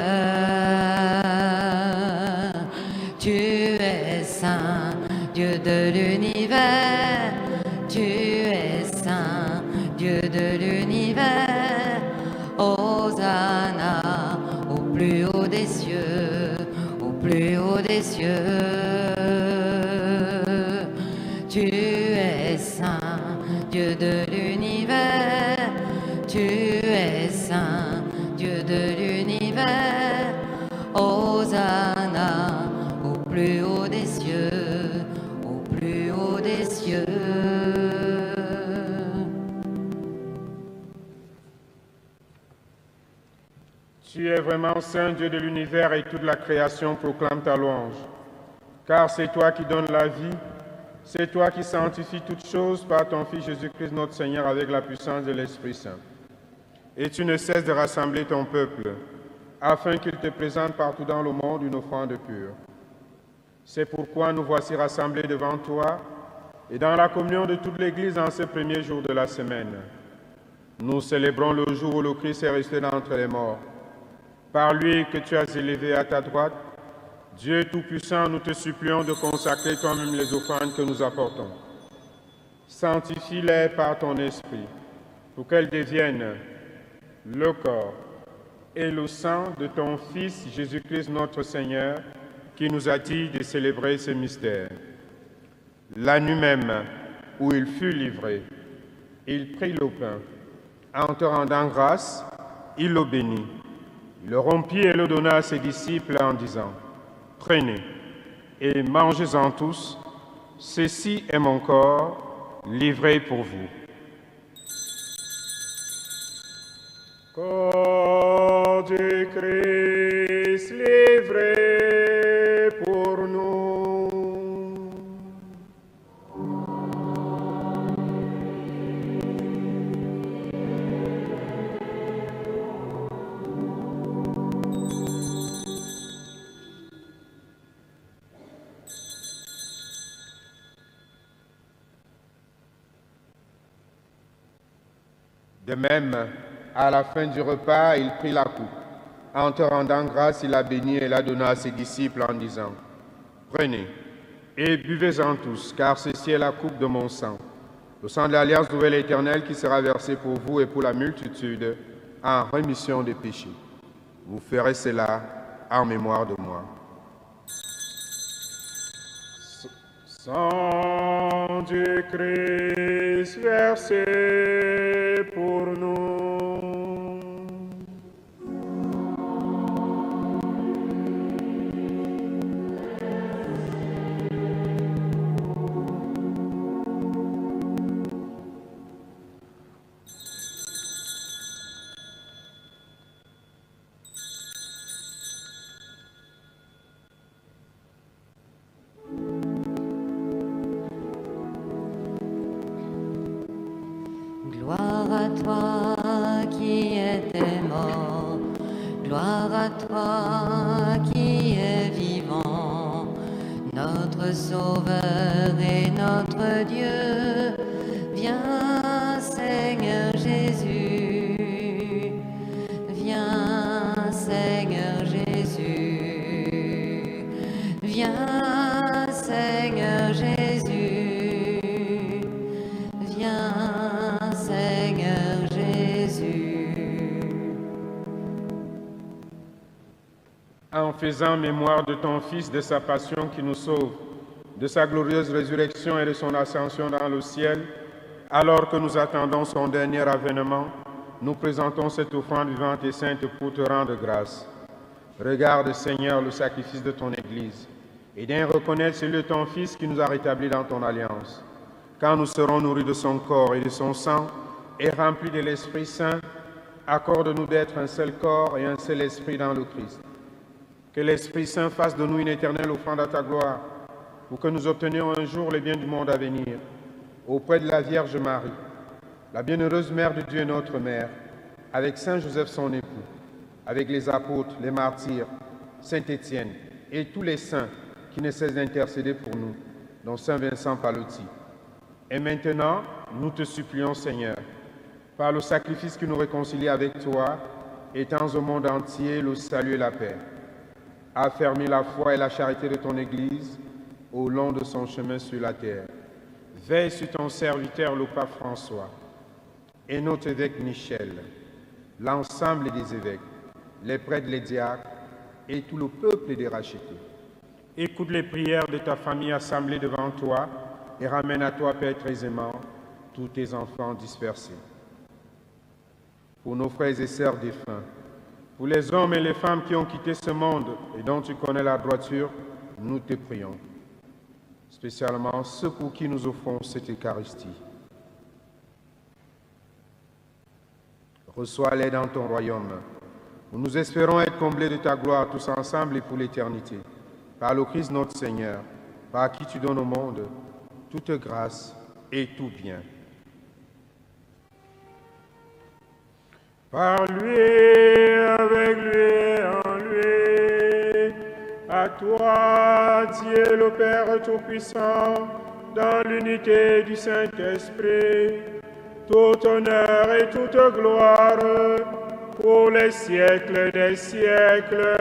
Tu es saint, Dieu de l'univers, tu es saint, Dieu de l'univers. Hosanna au plus haut des cieux, au plus haut des cieux. Tu es saint, Dieu de l'univers, tu es saint, Dieu de l'univers. Hosanna au plus haut des cieux, au plus haut des cieux. Tu es vraiment saint, Dieu de l'univers, et toute la création proclame ta louange. Car c'est toi qui donnes la vie, c'est toi qui sanctifies toutes choses par ton Fils Jésus-Christ notre Seigneur avec la puissance de l'Esprit Saint. Et tu ne cesses de rassembler ton peuple, afin qu'il te présente partout dans le monde une offrande pure. C'est pourquoi nous voici rassemblés devant toi, et dans la communion de toute l'Église en ce premier jour de la semaine. Nous célébrons le jour où le Christ est resté d'entre les morts. Par lui que tu as élevé à ta droite, Dieu Tout-Puissant, nous te supplions de consacrer toi-même les offrandes que nous apportons. Sanctifie-les par ton esprit, pour qu'elles deviennent le corps et le sang de ton Fils Jésus-Christ notre Seigneur, qui nous a dit de célébrer ce mystère. La nuit même où il fut livré, il prit le pain. En te rendant grâce, il le bénit. Il le rompit et le donna à ses disciples en disant, « Prenez et mangez-en tous, ceci est mon corps livré pour vous. » Corps du Christ livré pour nous. De même, à la fin du repas, il prit la coupe. En te rendant grâce, il la bénit et la donna à ses disciples en disant, « Prenez et buvez-en tous, car ceci est la coupe de mon sang, le sang de l'alliance nouvelle et éternelle qui sera versé pour vous et pour la multitude en rémission des péchés. Vous ferez cela en mémoire de moi. » Sang du Christ versé pour nous. toi qui étais mort, gloire à toi qui es vivant, notre Sauveur et notre Dieu. Viens Seigneur Jésus, viens Seigneur Jésus, viens Seigneur Jésus, viens Seigneur Jésus. En faisant mémoire de ton Fils, de sa passion qui nous sauve, de sa glorieuse résurrection et de son ascension dans le ciel, alors que nous attendons son dernier avènement, nous présentons cette offrande vivante et sainte pour te rendre grâce. Regarde, Seigneur, le sacrifice de ton Église, et viens reconnaître celui de ton Fils qui nous a rétablis dans ton alliance. Quand nous serons nourris de son corps et de son sang, et remplis de l'Esprit Saint, accorde-nous d'être un seul corps et un seul esprit dans le Christ. Que l'Esprit Saint fasse de nous une éternelle offrande à ta gloire, pour que nous obtenions un jour les biens du monde à venir, auprès de la Vierge Marie, la bienheureuse Mère de Dieu et notre Mère, avec Saint Joseph son époux, avec les apôtres, les martyrs, Saint Étienne et tous les saints qui ne cessent d'intercéder pour nous, dont Saint Vincent Pallotti. Et maintenant, nous te supplions, Seigneur, par le sacrifice qui nous réconcilie avec toi, étends au monde entier le salut et la paix. Affermis la foi et la charité de ton Église au long de son chemin sur la terre. Veille sur ton serviteur le pape François et notre évêque Michel, l'ensemble des évêques, les prêtres, les diacres et tout le peuple des rachetés. Écoute les prières de ta famille assemblée devant toi et ramène à toi, Père très aimant, tous tes enfants dispersés. Pour nos frères et sœurs défunts, pour les hommes et les femmes qui ont quitté ce monde et dont tu connais la droiture, nous te prions. Spécialement ceux pour qui nous offrons cette Eucharistie. Reçois-les dans ton royaume, où nous espérons être comblés de ta gloire tous ensemble et pour l'éternité. Par le Christ notre Seigneur, par qui tu donnes au monde toute grâce et tout bien. Par lui, avec lui, en lui, à toi, Dieu le Père Tout-Puissant, dans l'unité du Saint-Esprit, tout honneur et toute gloire pour les siècles des siècles.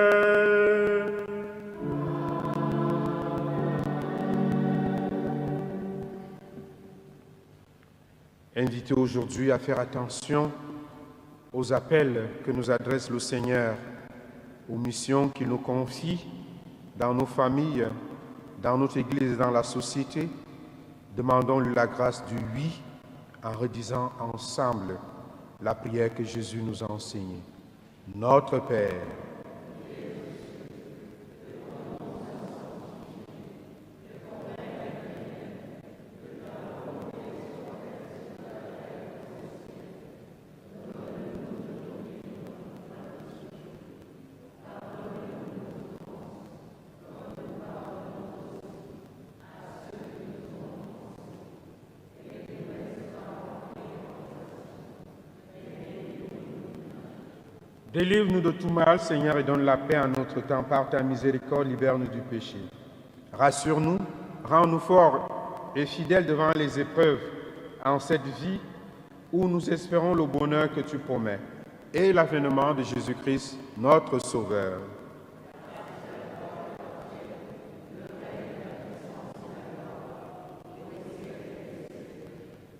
Invité aujourd'hui à faire attention aux appels que nous adresse le Seigneur, aux missions qu'il nous confie dans nos familles, dans notre Église et dans la société, demandons-lui la grâce du oui en redisant ensemble la prière que Jésus nous a enseignée. Notre Père, délivre-nous de tout mal, Seigneur, et donne la paix à notre temps. Par ta miséricorde, libère-nous du péché. Rassure-nous, rends-nous forts et fidèles devant les épreuves en cette vie où nous espérons le bonheur que tu promets et l'avènement de Jésus-Christ, notre Sauveur.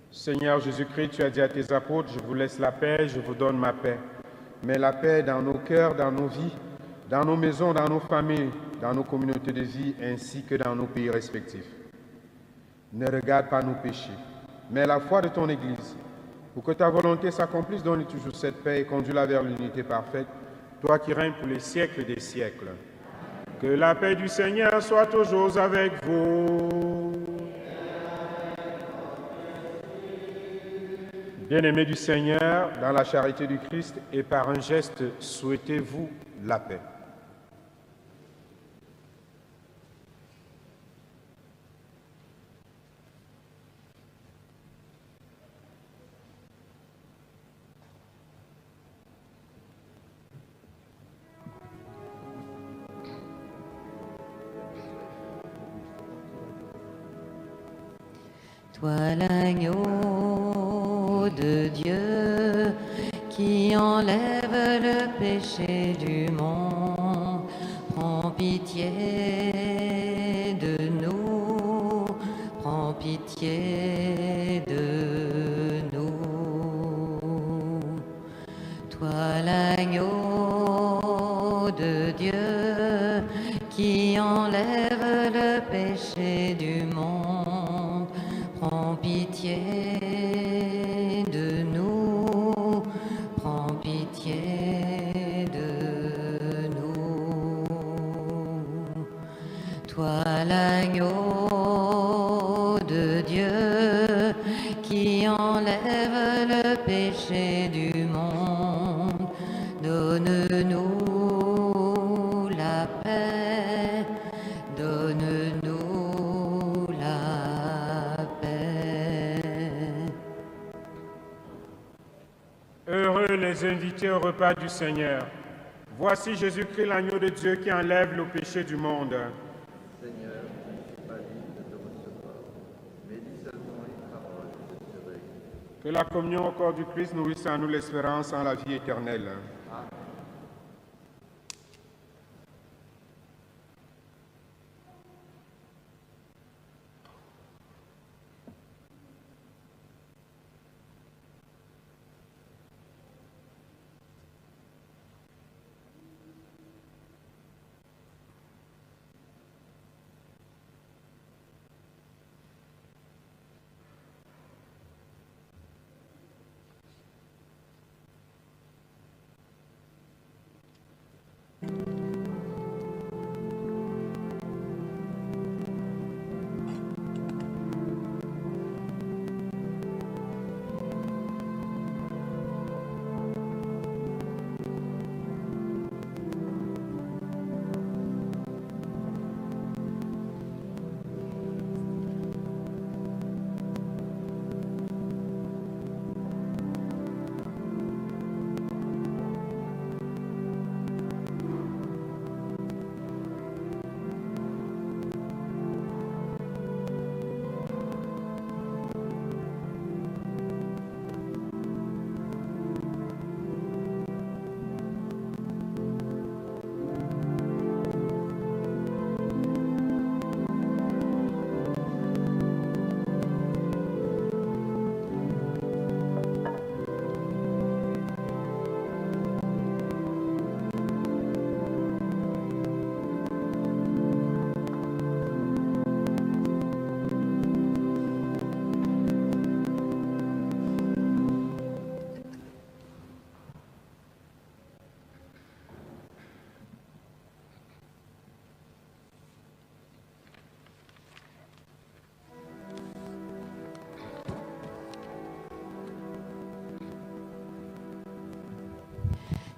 Seigneur Jésus-Christ, tu as dit à tes apôtres, je vous laisse la paix, je vous donne ma paix. Mets la paix dans nos cœurs, dans nos vies, dans nos maisons, dans nos familles, dans nos communautés de vie, ainsi que dans nos pays respectifs. Ne regarde pas nos péchés, mais la foi de ton Église, pour que ta volonté s'accomplisse, donne toujours cette paix et conduis-la vers l'unité parfaite, toi qui règnes pour les siècles des siècles. Que la paix du Seigneur soit toujours avec vous. Bien-aimés du Seigneur, dans la charité du Christ et par un geste, souhaitez-vous la paix. Toi l'agneau de Dieu qui enlève le péché du monde, prends pitié de nous, prends pitié de nous. Toi l'agneau de Dieu qui enlève le péché du monde, prends pitié de nous, prends pitié de nous. Toi l'agneau de Dieu qui enlève le péché du monde, donne-nous la paix, donne-nous la paix. Heureux les invités au repas du Seigneur. Voici Jésus-Christ, l'agneau de Dieu qui enlève le péché du monde. Seigneur, je ne suis pas digne de te recevoir, mais dis seulement une parole, je serai. Que la communion au corps du Christ nourrisse en nous l'espérance en la vie éternelle.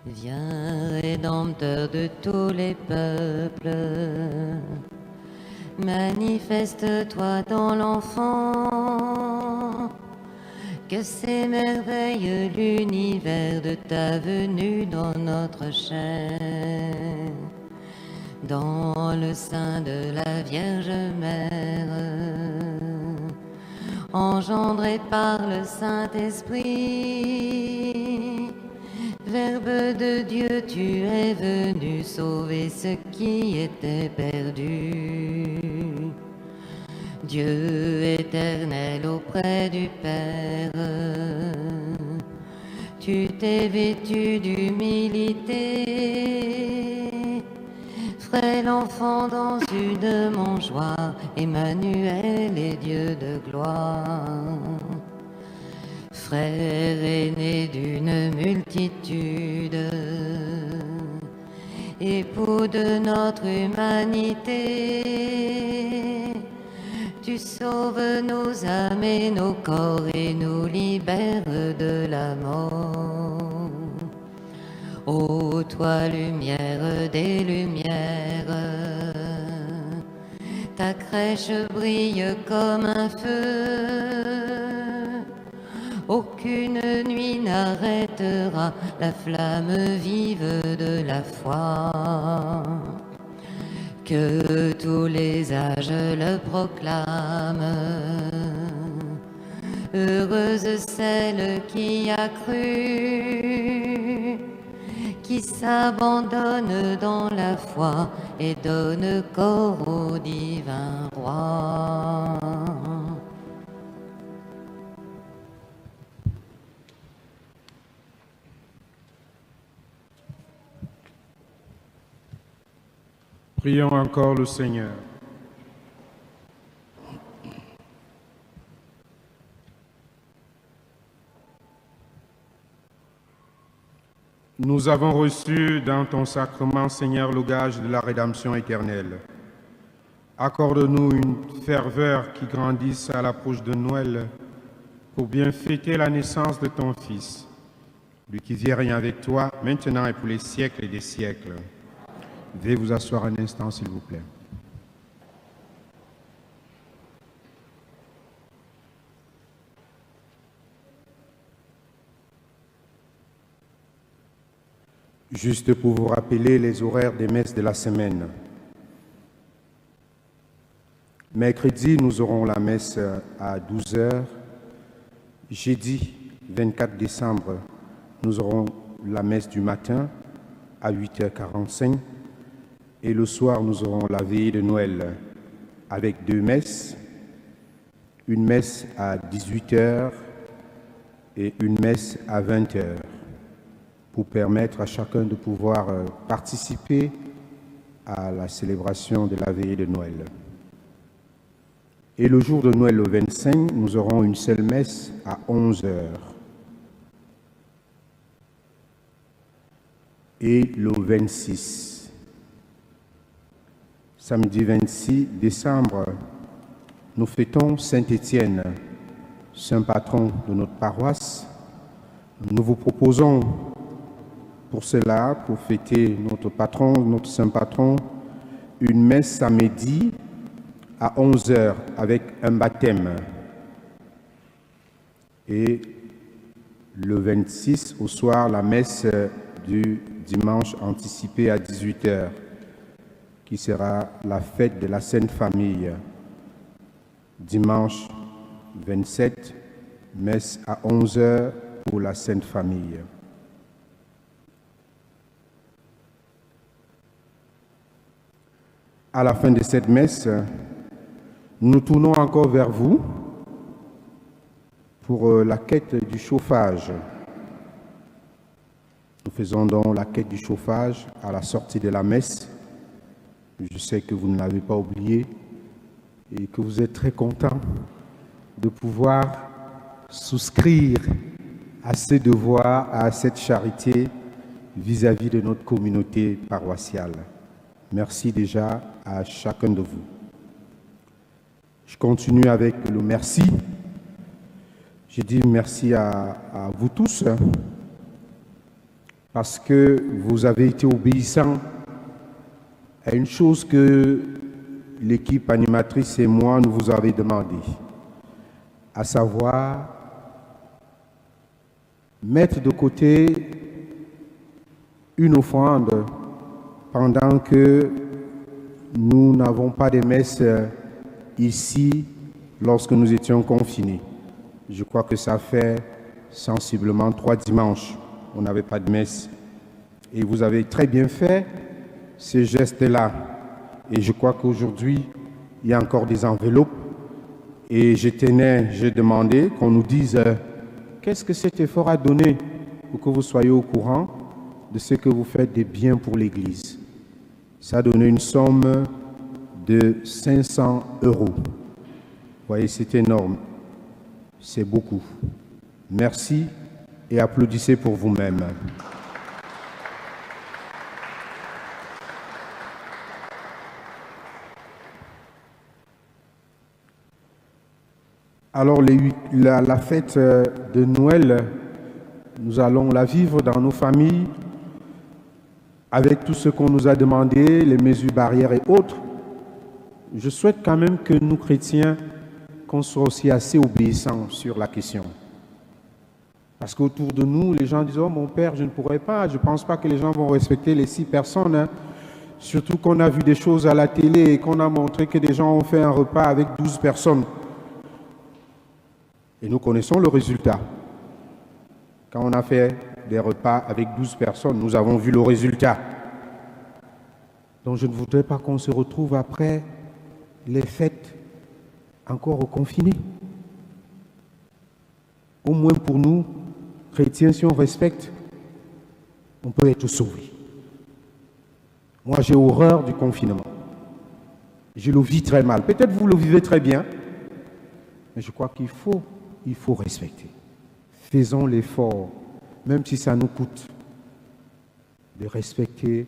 Viens, Rédempteur de tous les peuples, manifeste-toi dans l'enfant, que s'émerveille l'univers de ta venue dans notre chair, dans le sein de la Vierge Mère, engendrée par le Saint-Esprit. Verbe de Dieu, tu es venu sauver ce qui était perdu. Dieu éternel auprès du Père, tu t'es vêtu d'humilité. Frêle enfant dans une mangeoire, Emmanuel est Dieu de gloire. Frère aîné d'une multitude, époux de notre humanité, tu sauves nos âmes et nos corps et nous libères de la mort. Ô toi, lumière des lumières, ta crèche brille comme un feu. Aucune nuit n'arrêtera la flamme vive de la foi. Que tous les âges le proclament, Heureuse celle qui a cru, qui s'abandonne dans la foi et donne corps au divin roi. Prions encore le Seigneur. Nous avons reçu dans ton sacrement, Seigneur, le gage de la rédemption éternelle. Accorde-nous une ferveur qui grandisse à l'approche de Noël pour bien fêter la naissance de ton Fils, lui qui vit rien avec toi, maintenant et pour les siècles des siècles. Veuillez vous asseoir un instant, s'il vous plaît. Juste pour vous rappeler les horaires des messes de la semaine. Mercredi, nous aurons la messe à 12h. Jeudi, 24 décembre, nous aurons la messe du matin à 8h45. Et le soir, nous aurons la veillée de Noël avec 2 messes. Une messe à 18h et une messe à 20h. Pour permettre à chacun de pouvoir participer à la célébration de la veillée de Noël. Et le jour de Noël, le 25, nous aurons une seule messe à 11h. Et le 26, samedi 26 décembre, nous fêtons Saint-Étienne, saint patron de notre paroisse. Nous vous proposons pour cela, pour fêter notre patron, notre saint patron, une messe samedi à 11h avec un baptême. Et le 26 au soir, la messe du dimanche anticipée à 18h, qui sera la fête de la Sainte Famille. Dimanche 27, messe à 11h pour la Sainte Famille. À la fin de cette messe, nous tournons encore vers vous pour la quête du chauffage. Nous faisons donc la quête du chauffage à la sortie de la messe. Je sais que vous ne l'avez pas oublié et que vous êtes très contents de pouvoir souscrire à ce devoir, à cette charité vis-à-vis de notre communauté paroissiale. Merci déjà à chacun de vous. Je continue avec le merci. Je dis merci à vous tous parce que vous avez été obéissants à une chose que l'équipe animatrice et moi nous vous avons demandé, à savoir mettre de côté une offrande pendant que nous n'avons pas de messe ici lorsque nous étions confinés. Je crois que ça fait sensiblement 3 dimanches, on n'avait pas de messe. Et vous avez très bien fait ces gestes-là. Et je crois qu'aujourd'hui, il y a encore des enveloppes. Et j'ai demandé qu'on nous dise qu'est-ce que cet effort a donné pour que vous soyez au courant de ce que vous faites de bien pour l'Église. Ça a donné une somme de 500 €. Vous voyez, c'est énorme. C'est beaucoup. Merci et applaudissez pour vous-même. Alors, la fête de Noël, nous allons la vivre dans nos familles avec tout ce qu'on nous a demandé, les mesures barrières et autres. Je souhaite quand même que nous, chrétiens, qu'on soit aussi assez obéissants sur la question. Parce qu'autour de nous, les gens disent « Oh, mon père, je ne pourrais pas. » Je ne pense pas que les gens vont respecter les 6 personnes. Hein. Surtout qu'on a vu des choses à la télé et qu'on a montré que des gens ont fait un repas avec 12 personnes. Et nous connaissons le résultat. Quand on a fait des repas avec 12 personnes, nous avons vu le résultat. Donc je ne voudrais pas qu'on se retrouve après les fêtes encore confinés. Au moins pour nous, chrétiens, si on respecte, on peut être sauvés. Moi, j'ai horreur du confinement. Je le vis très mal. Peut-être vous le vivez très bien, mais je crois qu'il faut respecter. Faisons l'effort, même si ça nous coûte, de respecter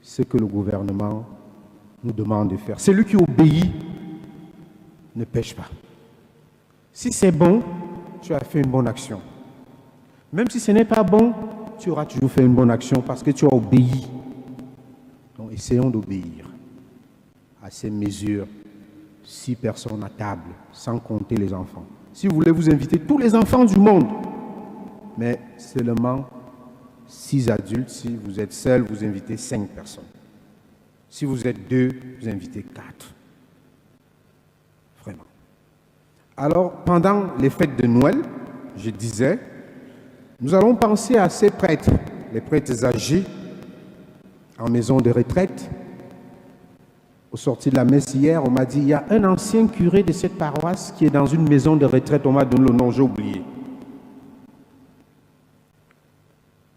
ce que le gouvernement nous demande de faire. Celui qui obéit ne pêche pas. Si c'est bon, tu as fait une bonne action. Même si ce n'est pas bon, tu auras toujours fait une bonne action parce que tu as obéi. Donc, essayons d'obéir à ces mesures. 6 personnes à table, sans compter les enfants. Si vous voulez, vous invitez tous les enfants du monde, mais seulement 6 adultes. Si vous êtes seul, vous invitez 5 personnes. Si vous êtes 2, vous invitez 4. Vraiment. Alors, pendant les fêtes de Noël, je disais, nous allons penser à ces prêtres, les prêtres âgés, en maison de retraite. Au sortir de la messe hier, on m'a dit, il y a un ancien curé de cette paroisse qui est dans une maison de retraite. On m'a donné le nom, j'ai oublié.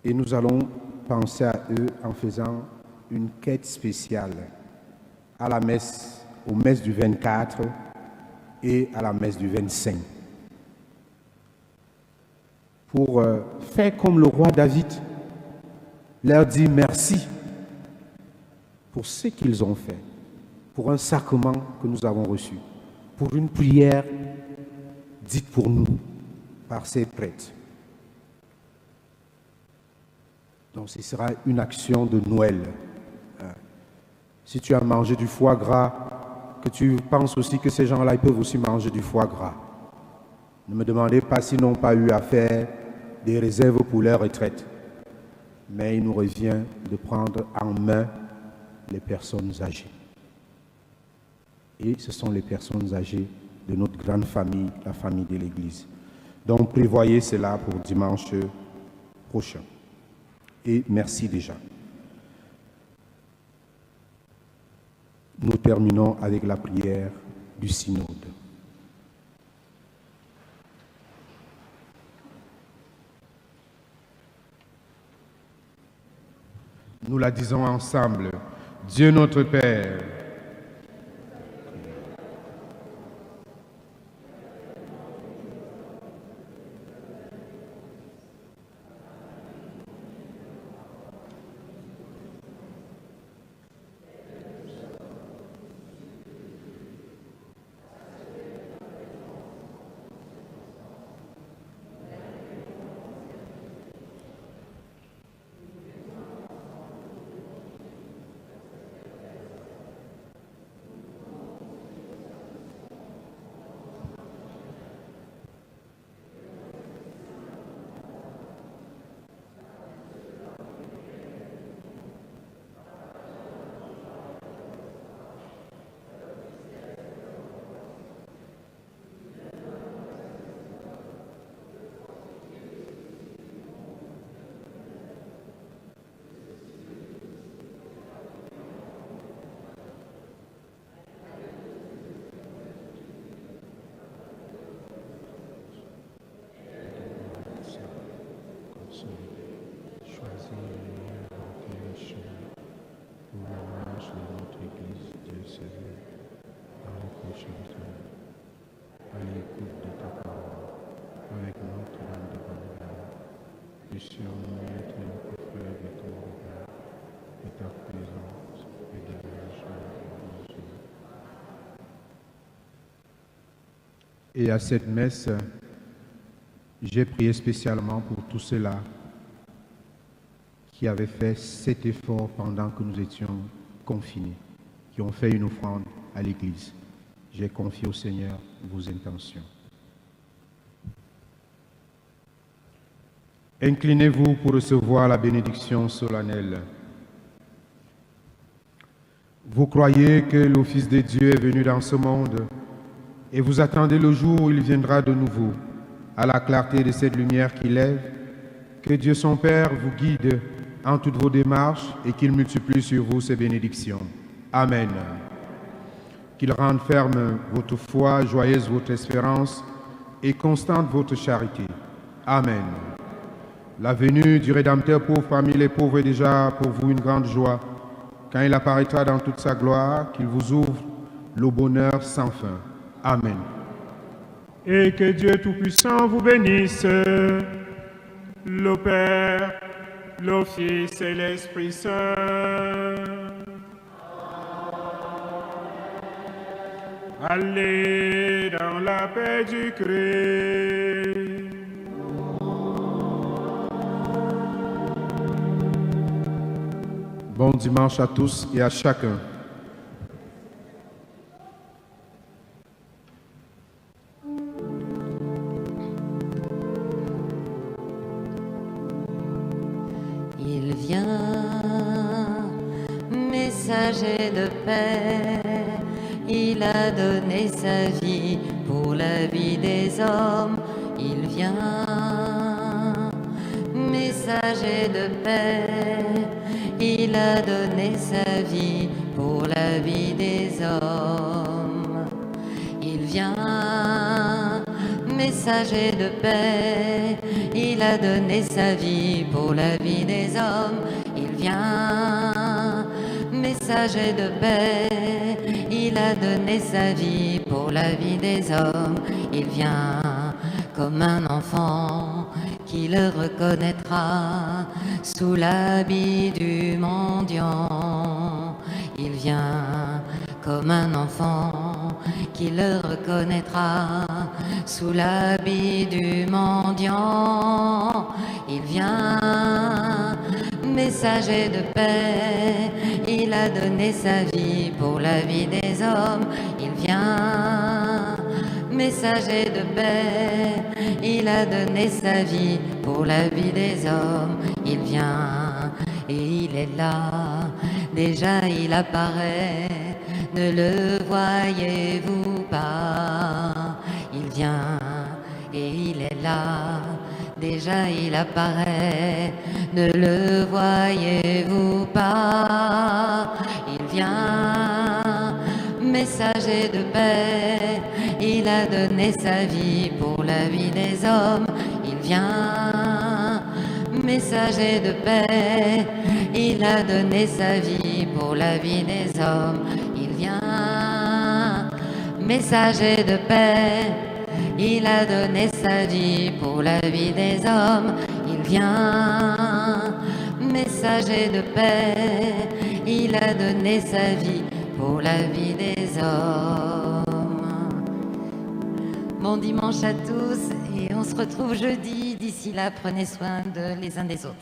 Et nous allons penser à eux en faisant une quête spéciale à la messe, aux messes du 24 et à la messe du 25. Pour faire comme le roi David, leur dire merci pour ce qu'ils ont fait, pour un sacrement que nous avons reçu, pour une prière dite pour nous par ces prêtres. Donc ce sera une action de Noël. Si tu as mangé du foie gras, que tu penses aussi que ces gens-là, ils peuvent aussi manger du foie gras. Ne me demandez pas s'ils n'ont pas eu à faire des réserves pour leur retraite. Mais il nous revient de prendre en main les personnes âgées. Et ce sont les personnes âgées de notre grande famille, la famille de l'Église. Donc prévoyez cela pour dimanche prochain. Et merci déjà. Nous terminons avec la prière du synode. Nous la disons ensemble. Dieu notre Père, et à cette messe, j'ai prié spécialement pour tous ceux-là qui avaient fait cet effort pendant que nous étions confinés, qui ont fait une offrande à l'Église. J'ai confié au Seigneur vos intentions. Inclinez-vous pour recevoir la bénédiction solennelle. Vous croyez que le Fils de Dieu est venu dans ce monde et vous attendez le jour où il viendra de nouveau à la clarté de cette lumière qui lève. Que Dieu son Père vous guide en toutes vos démarches et qu'il multiplie sur vous ses bénédictions. Amen. Qu'il rende ferme votre foi, joyeuse votre espérance et constante votre charité. Amen. La venue du Rédempteur pauvre parmi les pauvres est déjà pour vous une grande joie. Quand il apparaîtra dans toute sa gloire, qu'il vous ouvre le bonheur sans fin. Amen. Et que Dieu Tout-Puissant vous bénisse, le Père, le Fils et l'Esprit Saint. Allez dans la paix du Christ. Bon dimanche à tous et à chacun. Il vient, messager de paix, il a donné sa vie pour la vie des hommes. Il vient, messager de paix, il a donné sa vie pour la vie des hommes. Il vient, messager de paix, il a donné sa vie pour la vie des hommes. Il vient, messager de paix, il a donné sa vie pour la vie des hommes. Il vient comme un enfant qui le reconnaîtra sous l'habit du mendiant. Il vient comme un enfant qui le reconnaîtra sous l'habit du mendiant. Il vient, messager de paix, il a donné sa vie pour la vie des hommes. Il vient, messager de paix, il a donné sa vie pour la vie des hommes. Il vient et il est là, déjà il apparaît, ne le voyez-vous pas? Il vient et il est là, déjà il apparaît, ne le voyez-vous pas? Il vient, messager de paix, il a donné sa vie pour la vie des hommes. Il vient, messager de paix, il a donné sa vie pour la vie des hommes. Il vient, messager de paix, il a donné sa vie pour la vie des hommes. Il vient, messager de paix, il a donné sa vie pour la vie des hommes. Bon dimanche à tous et on se retrouve jeudi. D'ici là, prenez soin les uns des autres.